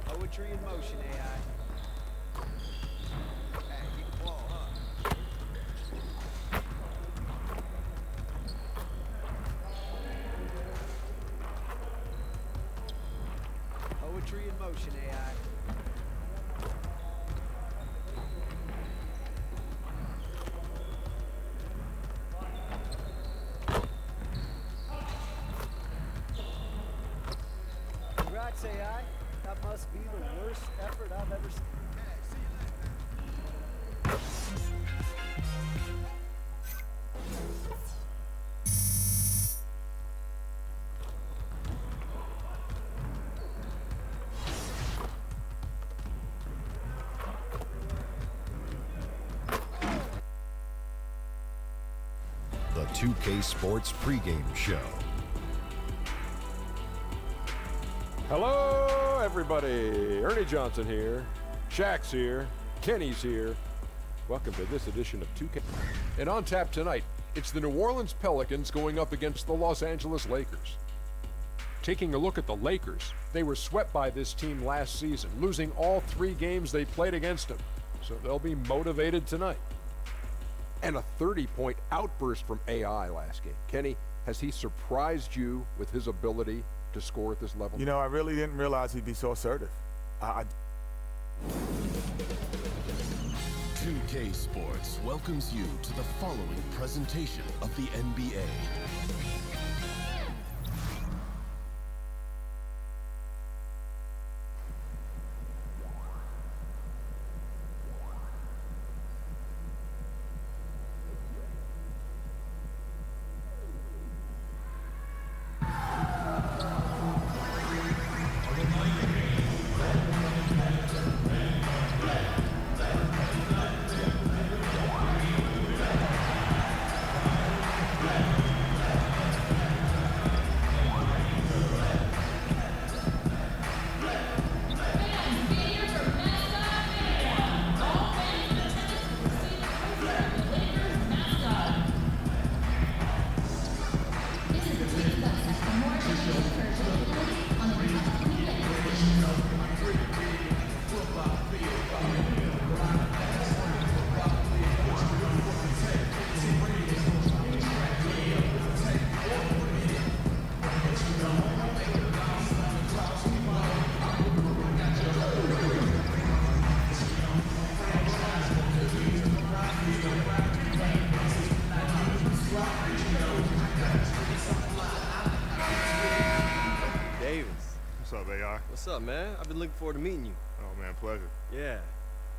Poetry in motion, AI. Hey, keep the ball, huh? Poetry in motion, AI. Congrats, AI. That must be the worst effort I've ever seen.
The 2K Sports pregame show.
Hello, everybody. Ernie Johnson here. Shaq's here. Kenny's here. Welcome to this edition of 2K. And on tap tonight, it's the New Orleans Pelicans going up against the Los Angeles Lakers. Taking a look at the Lakers, they were swept by this team last season, losing all 3 games they played against them. So they'll be motivated tonight. And a 30-point outburst from AI last game. Kenny, has he surprised you with his ability to score at this level?
You know, I really didn't realize he'd be so assertive.
2K Sports welcomes you to the following presentation of the NBA.
What's up, man? I've been looking forward to meeting you.
Oh, man, pleasure.
Yeah.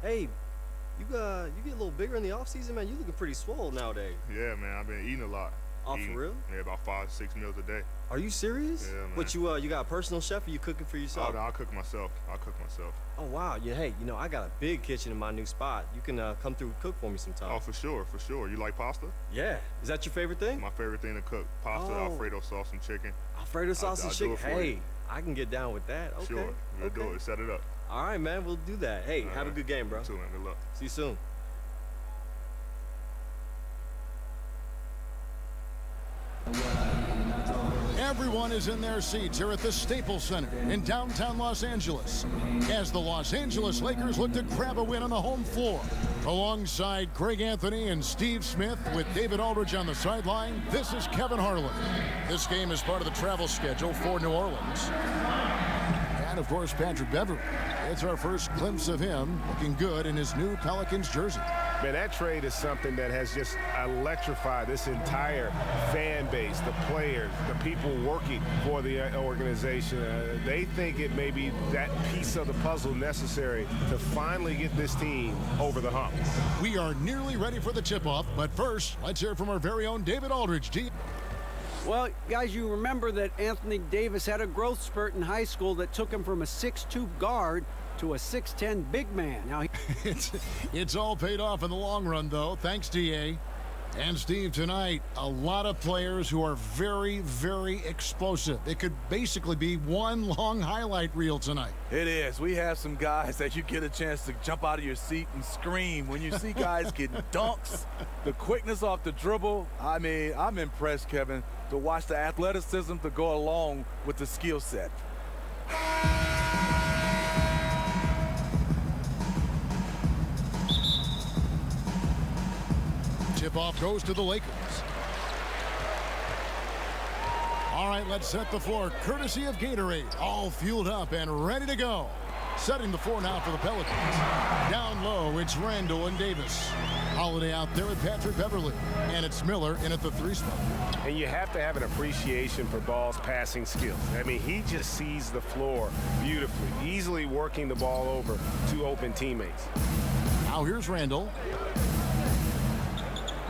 Hey, you get a little bigger in the off season, man. You looking pretty swole nowadays.
Yeah, man. I've been eating a lot.
Oh, for real?
Yeah, about 5-6 meals a day.
Are you serious?
Yeah, man.
What, you got a personal chef, or you cooking for yourself?
Oh, no, I'll cook myself.
Oh, wow. Yeah, hey, I got a big kitchen in my new spot. You can come through and cook for me sometime.
Oh, for sure. You like pasta?
Yeah. Is that your favorite thing?
My favorite thing to cook. Pasta, Alfredo sauce, and chicken.
Alfredo sauce and chicken? Hey, I can get down with that. Okay.
Sure. We'll do it. Set it up.
All right, man. We'll do that. Hey, have a good game, bro.
You too, man. Good luck.
See you soon.
Everyone Everyone is in their seats here at the Staples Center in downtown Los Angeles as the Los Angeles Lakers look to grab a win on the home floor. Alongside Greg Anthony and Steve Smith with David Aldridge on the sideline, this is Kevin Harlan. This game is part of the travel schedule for New Orleans. And, of course, Patrick Beverley. It's our first glimpse of him looking good in his new Pelicans jersey.
Man, that trade is something that has just electrified this entire fan base, the players, the people working for the organization. They think it may be that piece of the puzzle necessary to finally get this team over the hump.
We are nearly ready for the tip-off, but first, let's hear from our very own David Aldridge.
Well, guys, you remember that Anthony Davis had a growth spurt in high school that took him from a 6'2" guard to a 6'10" big man. Now
it's all paid off in the long run, though. Thanks, DA. And Steve, tonight, a lot of players who are very, very explosive. It could basically be one long highlight reel tonight.
It is. We have some guys that you get a chance to jump out of your seat and scream when you see guys getting dunks, the quickness off the dribble. I mean, I'm impressed, Kevin, to watch the athleticism to go along with the skill set.
Tip-off goes to the Lakers. All right, let's set the floor courtesy of Gatorade. All fueled up and ready to go. Setting the floor now for the Pelicans. Down low, it's Randall and Davis. Holiday out there with Patrick Beverley. And it's Miller in at the 3 spot.
And you have to have an appreciation for Ball's passing skills. I mean, he just sees the floor beautifully, easily working the ball over to open teammates.
Now here's Randall.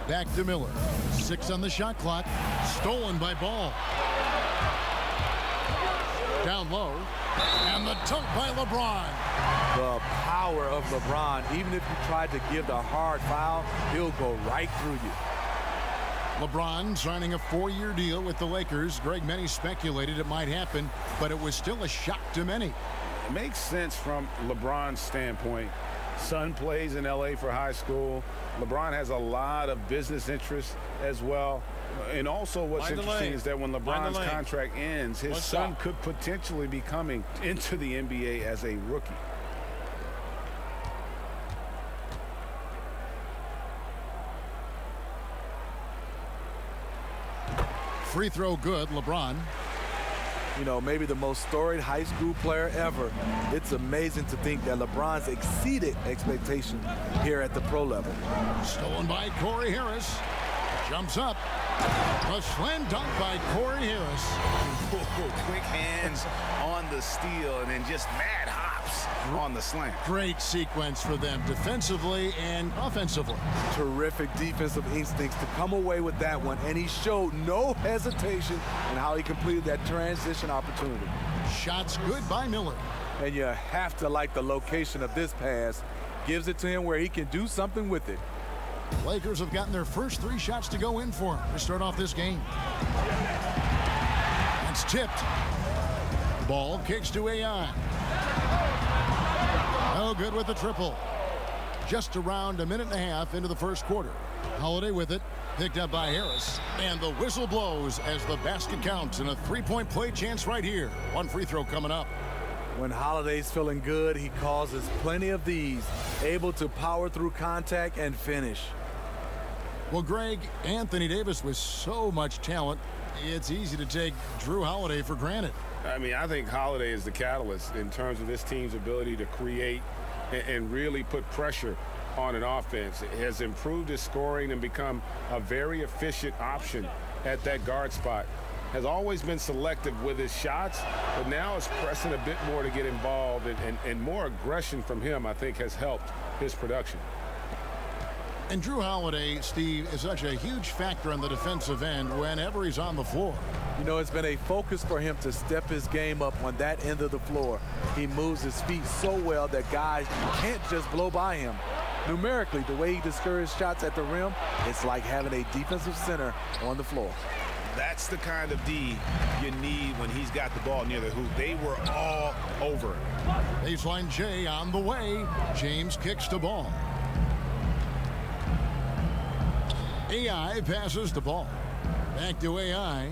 Back to Miller. 6 on the shot clock. Stolen by Ball. Down low. And the dunk by LeBron.
The power of LeBron. Even if you tried to give the hard foul, he'll go right through you.
LeBron signing a 4-year deal with the Lakers. Greg, many speculated it might happen, but it was still a shock to many.
It makes sense from LeBron's standpoint. Son plays in LA for high school. LeBron has a lot of business interests as well. And also what's interesting is that when LeBron's contract ends, his son could potentially be coming into the NBA as a rookie.
Free throw good, LeBron.
You know, maybe the most storied high school player ever. It's amazing to think that LeBron's exceeded expectation here at the pro level.
Stolen by Corey Harris. Jumps up. A slam dunk by Corey Harris.
Quick hands on the steal and then just mad hops on the slam.
Great sequence for them defensively and offensively.
Terrific defensive instincts to come away with that one, and he showed no hesitation in how he completed that transition opportunity.
Shots good by Miller.
And you have to like the location of this pass. Gives it to him where he can do something with it.
Lakers have gotten their first 3 shots to go in for him to start off this game. It's tipped. Ball kicks to AI. No good with the triple. Just around a minute and a half into the first quarter. Holiday with it. Picked up by Harris. And the whistle blows as the basket counts and a 3-point play chance right here. 1 free throw coming up.
When Holiday's feeling good, he causes plenty of these, able to power through contact and finish.
Well, Greg, Anthony Davis with so much talent, it's easy to take Drew Holiday for granted.
I mean, I think Holiday is the catalyst in terms of this team's ability to create and really put pressure on an offense. It has improved his scoring and become a very efficient option at that guard spot. Has always been selective with his shots, but now is pressing a bit more to get involved, and more aggression from him, I think, has helped his production.
And Drew Holiday, Steve, is such a huge factor on the defensive end whenever he's on the floor.
You know, it's been a focus for him to step his game up on that end of the floor. He moves his feet so well that guys can't just blow by him. Numerically, the way he discourages shots at the rim, it's like having a defensive center on the floor.
That's the kind of D you need when he's got the ball near the hoop. They were all over him.
Baseline J on the way. James kicks the ball. AI passes the ball. Back to AI.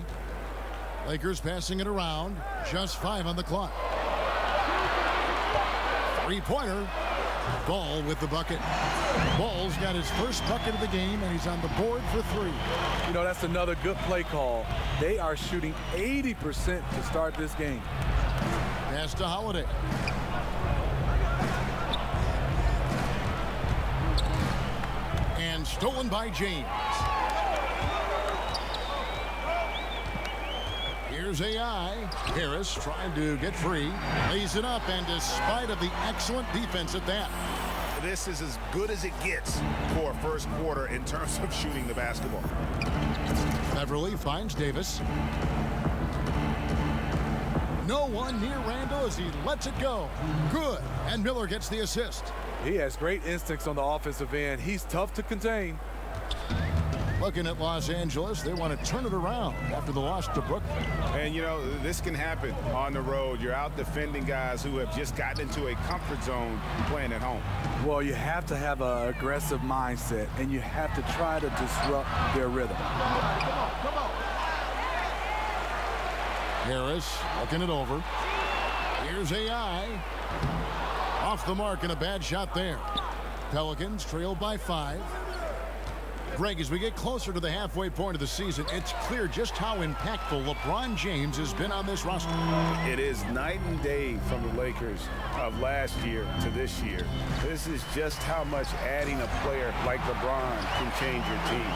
Lakers passing it around. Just 5 on the clock. Three-pointer. Ball with the bucket. Ball's got his first bucket of the game, and he's on the board for 3.
You know, that's another good play call. They are shooting 80% to start this game.
Pass to Holiday. And stolen by James. Here's AI. Harris trying to get free. Lays it up, and despite of the excellent defense at that.
This is as good as it gets for a first quarter in terms of shooting the basketball.
Beverly finds Davis. No one near Randall as he lets it go. Good. And Miller gets the assist.
He has great instincts on the offensive end. He's tough to contain.
Looking at Los Angeles, they want to turn it around after the loss to Brooklyn.
And, you know, this can happen on the road. You're out defending guys who have just gotten into a comfort zone playing at home.
Well, you have to have an aggressive mindset, and you have to try to disrupt their rhythm.
Come on. Harris looking it over. Here's AI. Off the mark and a bad shot there. Pelicans trailed by 5. Greg, as we get closer to the halfway point of the season, it's clear just how impactful LeBron James has been on this roster.
It is night and day from the Lakers of last year to this year. This is just how much adding a player like LeBron can change your team.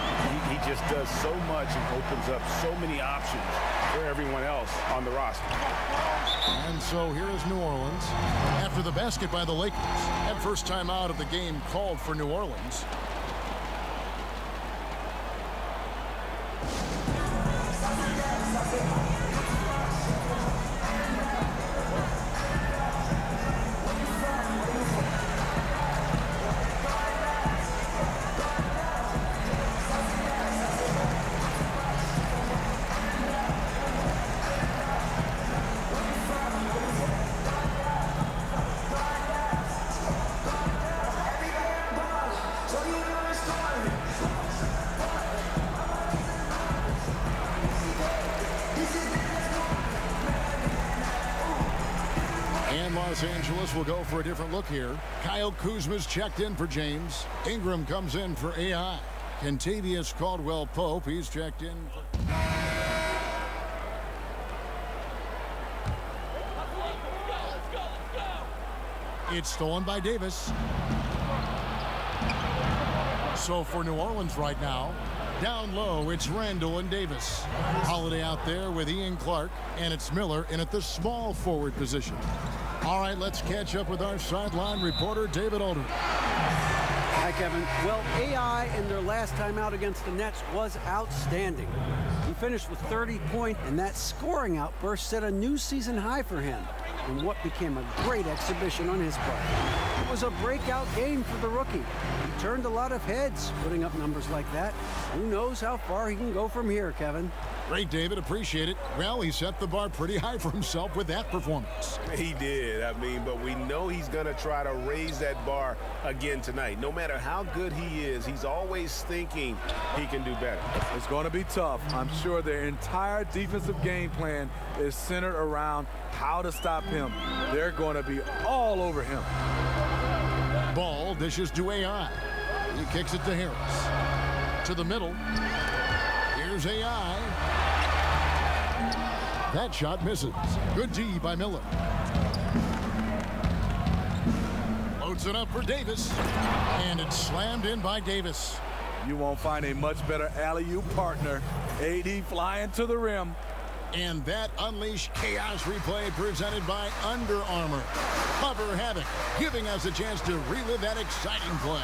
He just does so much and opens up so many options for everyone else on the roster.
And so here is New Orleans after the basket by the Lakers. That first time out of the game called for New Orleans. Los Angeles will go for a different look here. Kyle Kuzma's checked in for James. Ingram comes in for AI. Kentavious Caldwell-Pope, he's checked in for... It's stolen by Davis. So for New Orleans right now, down low, it's Randall and Davis. Holiday out there with Ian Clark, and it's Miller in at the small forward position. All right, let's catch up with our sideline reporter, David Aldridge.
Hi, Kevin. Well, AI in their last time out against the Nets was outstanding. He finished with 30 points, and that scoring outburst set a new season high for him in what became a great exhibition on his part. It was a breakout game for the rookie. He turned a lot of heads putting up numbers like that. Who knows how far he can go from here, Kevin?
Great, David. Appreciate it. Well, he set the bar pretty high for himself with that performance.
He did. I mean, but we know he's going to try to raise that bar again tonight. No matter how good he is, he's always thinking he can do better.
It's going to be tough. I'm sure their entire defensive game plan is centered around how to stop him. They're going to be all over him.
Ball dishes to AI. He kicks it to Harris. To the middle. Here's AI. That shot misses. Good D by Miller. Loads it up for Davis. And it's slammed in by Davis.
You won't find a much better alley-oop partner. AD flying to the rim.
And that unleashed chaos replay presented by Under Armour. Cover Havoc, giving us a chance to relive that exciting play.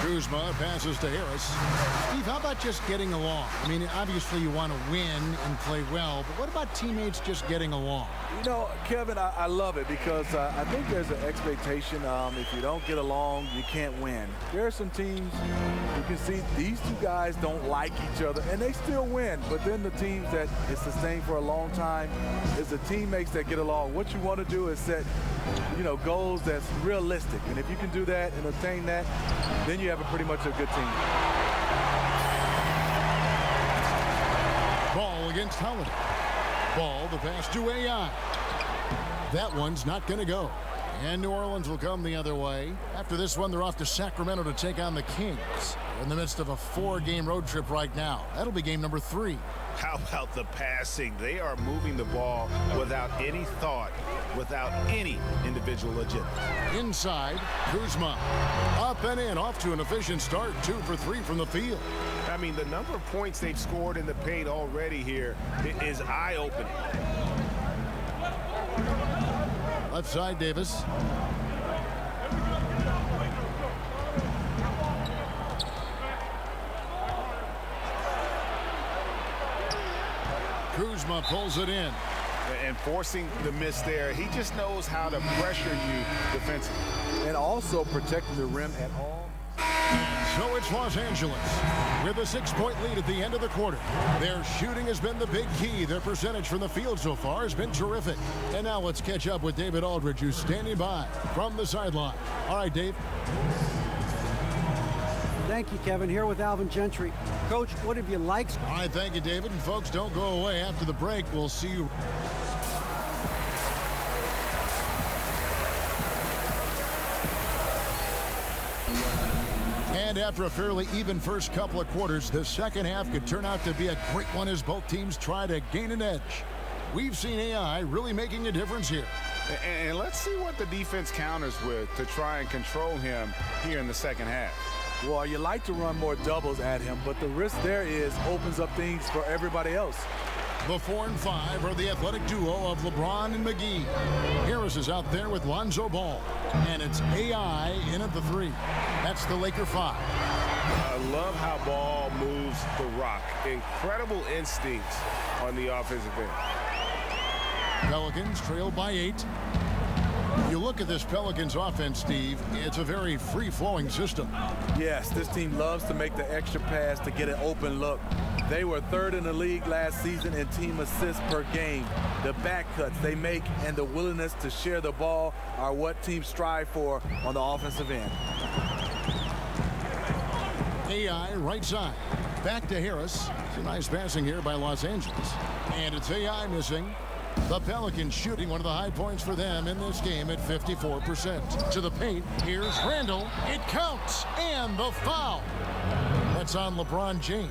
Kuzma passes to Harris. Steve, how about just getting along? I mean, obviously you want to win and play well, but what about teammates just getting along?
You know, Kevin, I love it because I think there's an expectation if you don't get along, you can't win. There are some teams you can see these two guys don't like each other, and they still win. But then the teams that is sustained for a long time is the teammates that get along. What you want to do is set, you know, goals that's realistic. And if you can do that and attain that, then you have pretty much a good team.
Ball against Holiday. Ball, the pass to AI. That one's not going to go. And New Orleans will come the other way. After this one, they're off to Sacramento to take on the Kings. They're in the midst of a 4-game road trip right now. That'll be game number 3.
How about the passing? They are moving the ball without any thought, without any individual agenda.
Inside, Kuzma. Up and in, off to an efficient start. 2 for 3 from the field.
I mean, the number of points they've scored in the paint already here is eye-opening.
Left side, Davis. Kuzma pulls it in.
And forcing the miss there, he just knows how to pressure you defensively.
And also protecting the rim at all.
So it's Los Angeles with a 6-point lead at the end of the quarter. Their shooting has been the big key. Their percentage from the field so far has been terrific. And now let's catch up with David Aldridge, who's standing by from the sideline. All right, Dave.
Thank you, Kevin. Here with Alvin Gentry. Coach, what have you liked?
All right, thank you, David. And folks, don't go away. After the break, we'll see you. And after a fairly even first couple of quarters, the second half could turn out to be a great one as both teams try to gain an edge. We've seen AI really making a difference here.
And let's see what the defense counters with to try and control him here in the second half.
Well, you like to run more doubles at him, but the risk there is opens up things for everybody else.
The 4 and 5 are the athletic duo of LeBron and McGee. Harris is out there with Lonzo Ball. And it's AI in at the 3. That's the Laker 5.
I love how Ball moves the rock. Incredible instincts on the offensive end.
Pelicans trail by 8. You look at this Pelicans offense, Steve, it's a very free-flowing system.
Yes, this team loves to make the extra pass to get an open look. They were 3rd in the league last season in team assists per game. The back cuts they make and the willingness to share the ball are what teams strive for on the offensive end.
AI right side. Back to Harris. It's a nice passing here by Los Angeles. And it's AI missing. The Pelicans shooting one of the high points for them in this game at 54%. To the paint, here's Randall. It counts, and the foul. That's on LeBron James.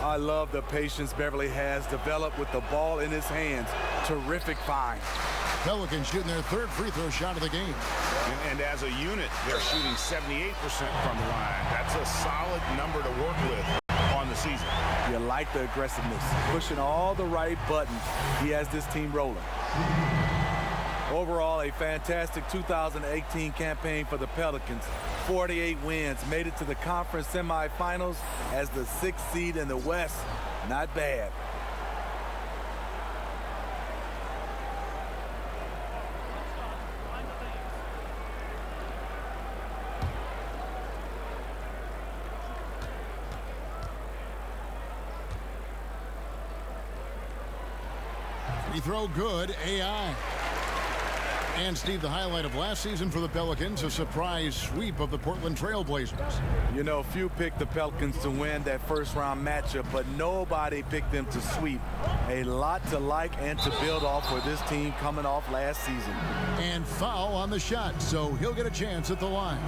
I love the patience Beverly has developed with the ball in his hands. Terrific find.
Pelicans shooting their 3rd free throw shot of the game.
And as a unit, they're shooting 78% from the line. That's a solid number to work with on the season.
You like the aggressiveness, pushing all the right buttons. He has this team rolling. Overall, a fantastic 2018 campaign for the Pelicans. 48 wins, made it to the conference semifinals as the 6th seed in the West. Not bad.
Free throw good, AI. And Steve, the highlight of last season for the Pelicans, a surprise sweep of the Portland Trail Blazers.
You know, few picked the Pelicans to win that first-round matchup, but nobody picked them to sweep. A lot to like and to build off for this team coming off last season.
And foul on the shot, so he'll get a chance at the line.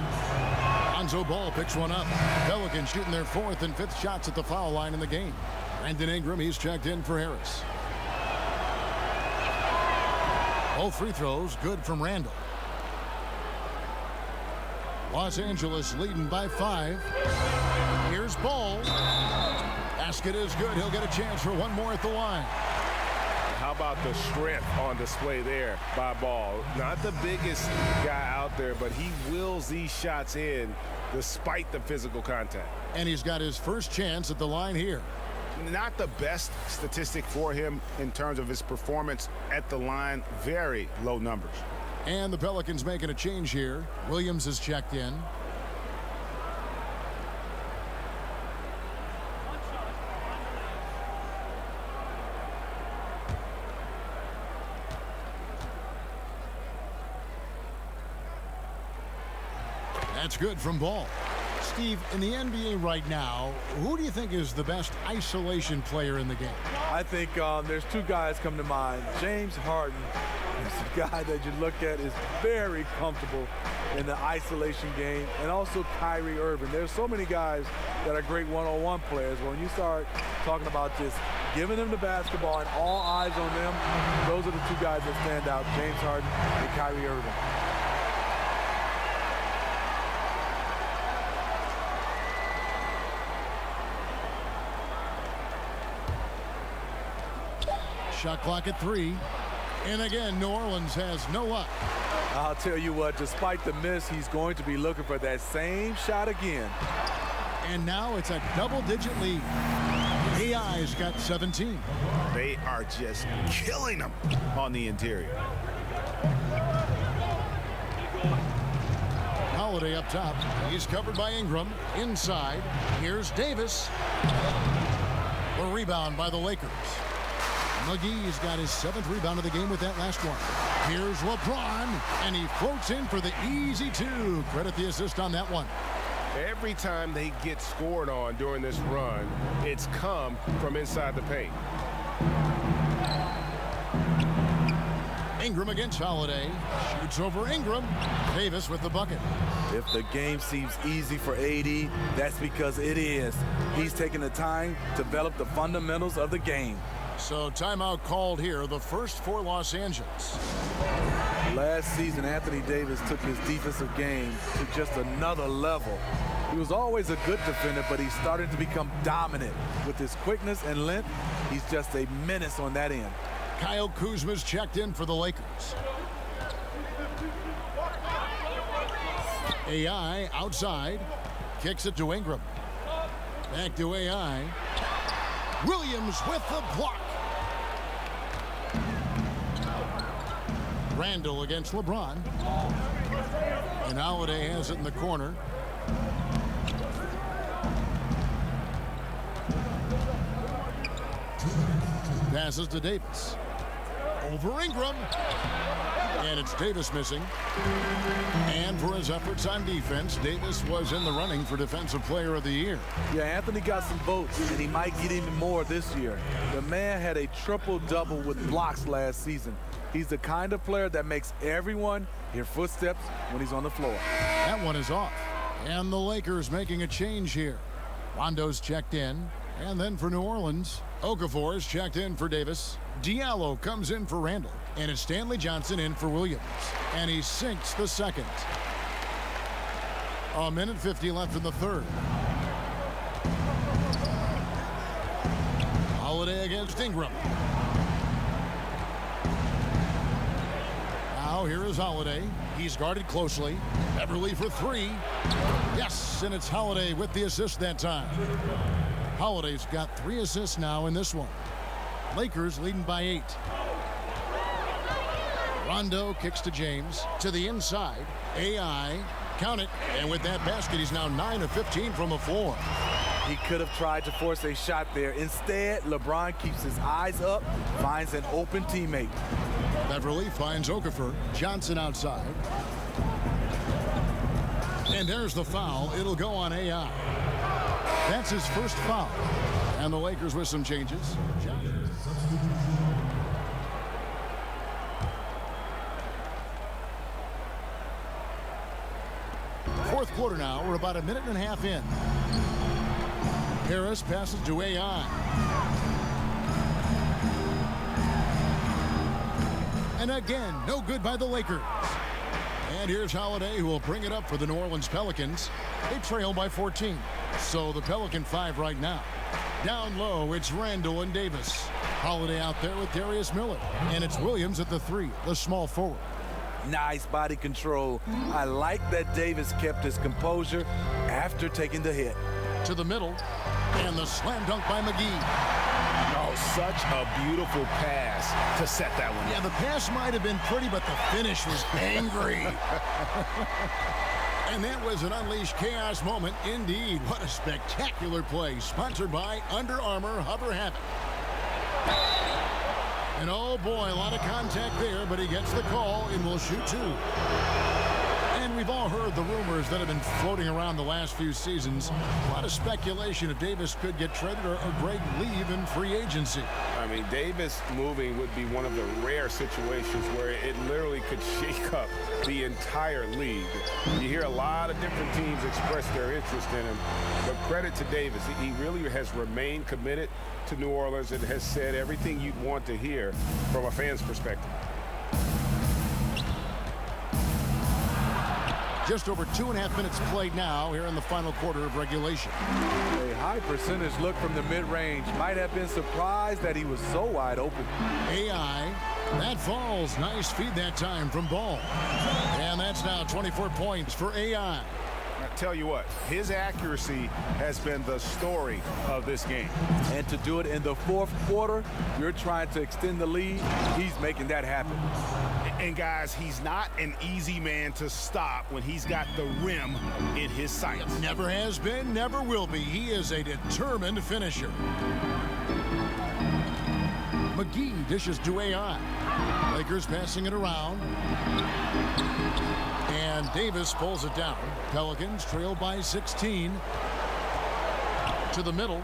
Lonzo Ball picks one up. Pelicans shooting their 4th and 5th shots at the foul line in the game. Brandon Ingram, he's checked in for Harris. Both free throws good from Randall. Los Angeles leading by 5. Here's Ball. Basket is good. He'll get a chance for one more at the line.
How about the strength on display there by Ball? Not the biggest guy out there, but he wills these shots in despite the physical contact.
And he's got his first chance at the line here.
Not the best statistic for him in terms of his performance at the line. Very low numbers.
And the Pelicans making a change here. Williams is checked in. That's good from Ball. Steve, in the NBA right now, who do you think is the best isolation player in the game?
I I think there's two guys come to mind. James Harden is a guy that you look at is very comfortable in the isolation game, and also Kyrie Irving. There's so many guys that are great one-on-one players. When you start talking about just giving them the basketball and all eyes on them, those are the two guys that stand out, James Harden and Kyrie Irving.
Shot clock at 3. And again, New Orleans has no luck.
I'll tell you what, despite the miss, he's going to be looking for that same shot again.
And now it's a double-digit lead. AI's got 17.
They are just killing them on the interior.
Holiday up top. He's covered by Ingram. Inside, here's Davis. A rebound by the Lakers. McGee's got his 7th rebound of the game with that last one. Here's LeBron, and he floats in for the easy 2. Credit the assist on that one.
Every time they get scored on during this run, it's come from inside the paint.
Ingram against Holiday. Shoots over Ingram. Davis with the bucket.
If the game seems easy for AD, that's because it is. He's taking the time to develop the fundamentals of the game.
So timeout called here, the first for Los Angeles.
Last season, Anthony Davis took his defensive game to just another level. He was always a good defender, but he started to become dominant. With his quickness and length, he's just a menace on that end.
Kyle Kuzma's checked in for the Lakers. AI outside. Kicks it to Ingram. Back to AI. Williams with the block. Randall against LeBron. And Holiday has it in the corner. Passes to Davis. Over Ingram. And it's Davis missing. And for his efforts on defense, Davis was in the running for Defensive Player of the Year.
Yeah, Anthony got some votes, and he might get even more this year. The man had a triple-double with blocks last season. He's the kind of player that makes everyone hear footsteps when he's on the floor.
That one is off. And the Lakers making a change here. Rondo's checked in. And then for New Orleans, Okafor is checked in for Davis. Diallo comes in for Randall. And it's Stanley Johnson in for Williams. And he sinks the second. 1:50 left in the third. Holiday against Ingram. Now here is Holiday. He's guarded closely. Beverly for 3. Yes, and it's Holiday with the assist that time. Holiday's got 3 assists now in this one. Lakers leading by 8. Rondo kicks to James. To the inside. AI. Count it. And with that basket, he's now 9 of 15 from the floor.
He could have tried to force a shot there. Instead, LeBron keeps his eyes up, finds an open teammate.
Beverly finds Okafor. Johnson outside. And there's the foul. It'll go on AI. That's his first foul. And the Lakers with some changes. Fourth quarter now. We're about 1.5 minutes in. Harris passes to AI. And again, no good by the Lakers. And here's Holiday, who will bring it up for the New Orleans Pelicans. They trail by 14. So the Pelican 5 right now. Down low, it's Randall and Davis. Holiday out there with Darius Miller. And it's Williams at the 3, the small forward.
Nice body control. I like that Davis kept his composure after taking the hit.
To the middle, and the slam dunk by McGee.
Oh, such a beautiful pass to set that one.
Yeah, the pass might have been pretty, but the finish was angry. And that was an unleashed chaos moment indeed. What a spectacular play, sponsored by Under Armour Hover Habit. And oh boy, a lot of contact there, but he gets the call and will shoot 2. And we've all heard the rumors that have been floating around the last few seasons. A lot of speculation if Davis could get traded or Greg leave in free agency.
I mean, Davis moving would be one of the rare situations where it literally could shake up the entire league. You hear a lot of different teams express their interest in him, but credit to Davis. He really has remained committed to New Orleans and has said everything you'd want to hear from a fan's perspective.
Just over 2.5 minutes played now here in the final quarter of regulation.
A high percentage look from the mid-range. Might have been surprised that he was so wide open.
AI, that falls. Nice feed that time from Ball. And that's now 24 points for AI.
I tell you what, his accuracy has been the story of this game.
And to do it in the fourth quarter, you're trying to extend the lead. He's making that happen.
And guys, he's not an easy man to stop when he's got the rim in his sights.
Never has been, never will be. He is a determined finisher. McGee dishes to AI. Lakers passing it around. And Davis pulls it down. Pelicans trail by 16. To the middle.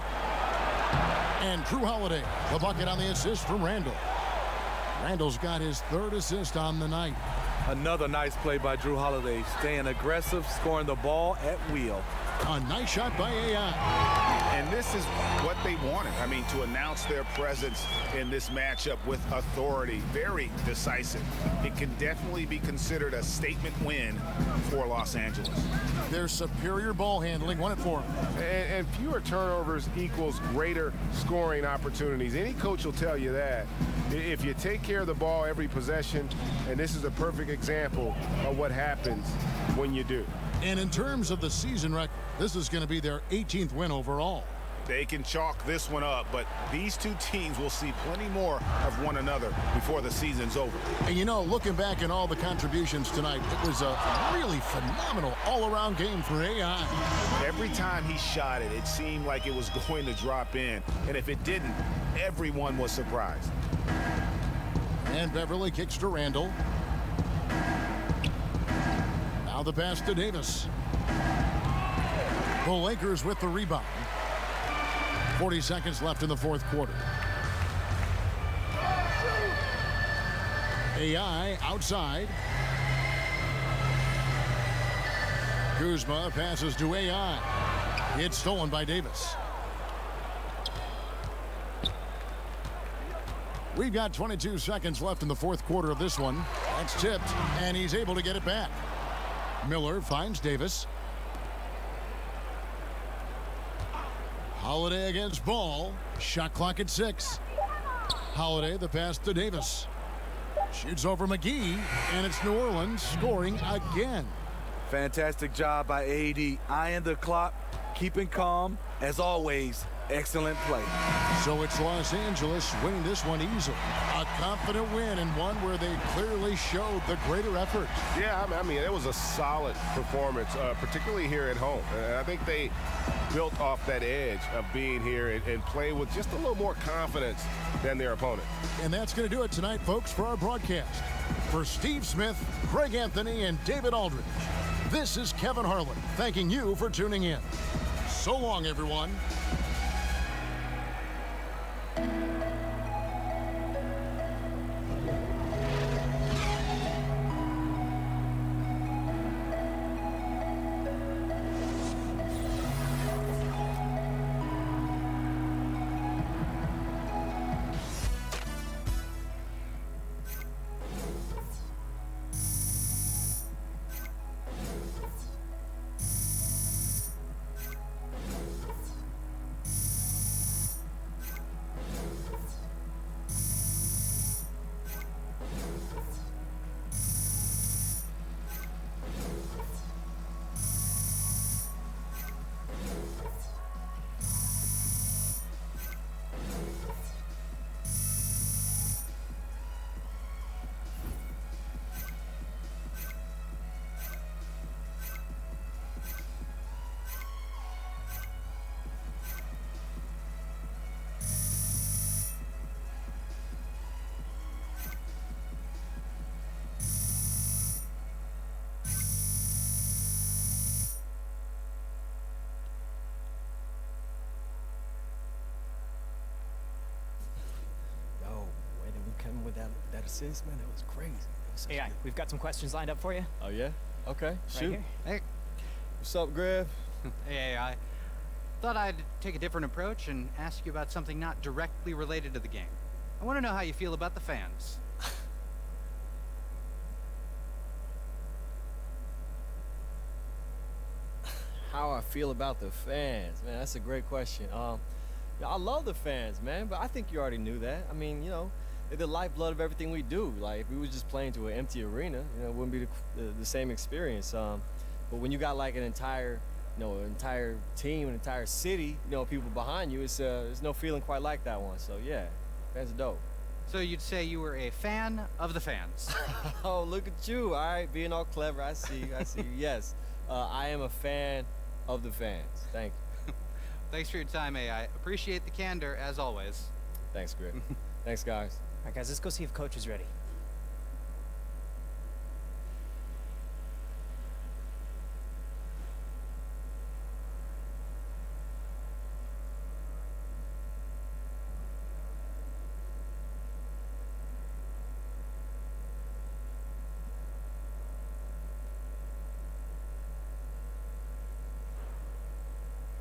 And Drew Holiday, the bucket on the assist from Randall. Randall's got his third assist on the night.
Another nice play by Drew Holiday, staying aggressive, scoring the ball at will.
A nice shot by AI.
And this is what they wanted. I mean, to announce their presence in this matchup with authority, very decisive. It can definitely be considered a statement win for Los Angeles.
Their superior ball handling won it for them.
And fewer turnovers equals greater scoring opportunities. Any coach will tell you that. If you take care of the ball every possession, and this is a perfect example of what happens when you do.
And in terms of the season record, this is going to be their 18th win overall.
They can chalk this one up, but these two teams will see plenty more of one another before the season's over.
And you know, looking back at all the contributions tonight, it was a really phenomenal all-around game for AI.
Every time he shot it, it seemed like it was going to drop in. And if it didn't, everyone was surprised.
And Beverly kicks to Randall. Now the pass to Davis. The Lakers with the rebound. 40 seconds left in the fourth quarter. AI outside. Kuzma passes to AI. It's stolen by Davis. We've got 22 seconds left in the fourth quarter of this one. That's tipped, and he's able to get it back. Miller finds Davis. Holiday against Ball. Shot clock at 6. Holiday, the pass to Davis. Shoots over McGee, and it's New Orleans scoring again.
Fantastic job by AD. Eyeing the clock, keeping calm. As always, excellent play.
So it's Los Angeles winning this one easily. A confident win and one where they clearly showed the greater effort.
Yeah, I mean, it was a solid performance, particularly here at home. And I think they built off that edge of being here and play with just a little more confidence than their opponent.
And that's going to do it tonight, folks, for our broadcast. For Steve Smith, Craig Anthony, and David Aldridge, this is Kevin Harlan thanking you for tuning in. So long, everyone.
that assist, man, that was crazy.
AI, we've got some questions lined up for you.
Oh, yeah? Okay, shoot.
here.
Hey,
What's up, Griff?
hey, I thought I'd take a different approach and ask you about something not directly related to the game. I want to know how you feel about the fans.
How I feel about the fans, man, that's a great question. Yeah, I love the fans, man, but I think you already knew that. I mean, you know, they're the lifeblood of everything we do. Like, if we was just playing to an empty arena, you know, it wouldn't be the same experience. But when you got like an entire team, an entire city, you know, people behind you, there's no feeling quite like that one. So yeah, fans are dope.
So you'd say you were a fan of the fans?
Oh, look at you! All right, being all clever. I see you. I see you. Yes, I am a fan of the fans. Thank you.
Thanks for your time, AI. Appreciate the candor, as always.
Thanks, Griff. Thanks, guys.
All right, guys, let's go see if Coach is ready.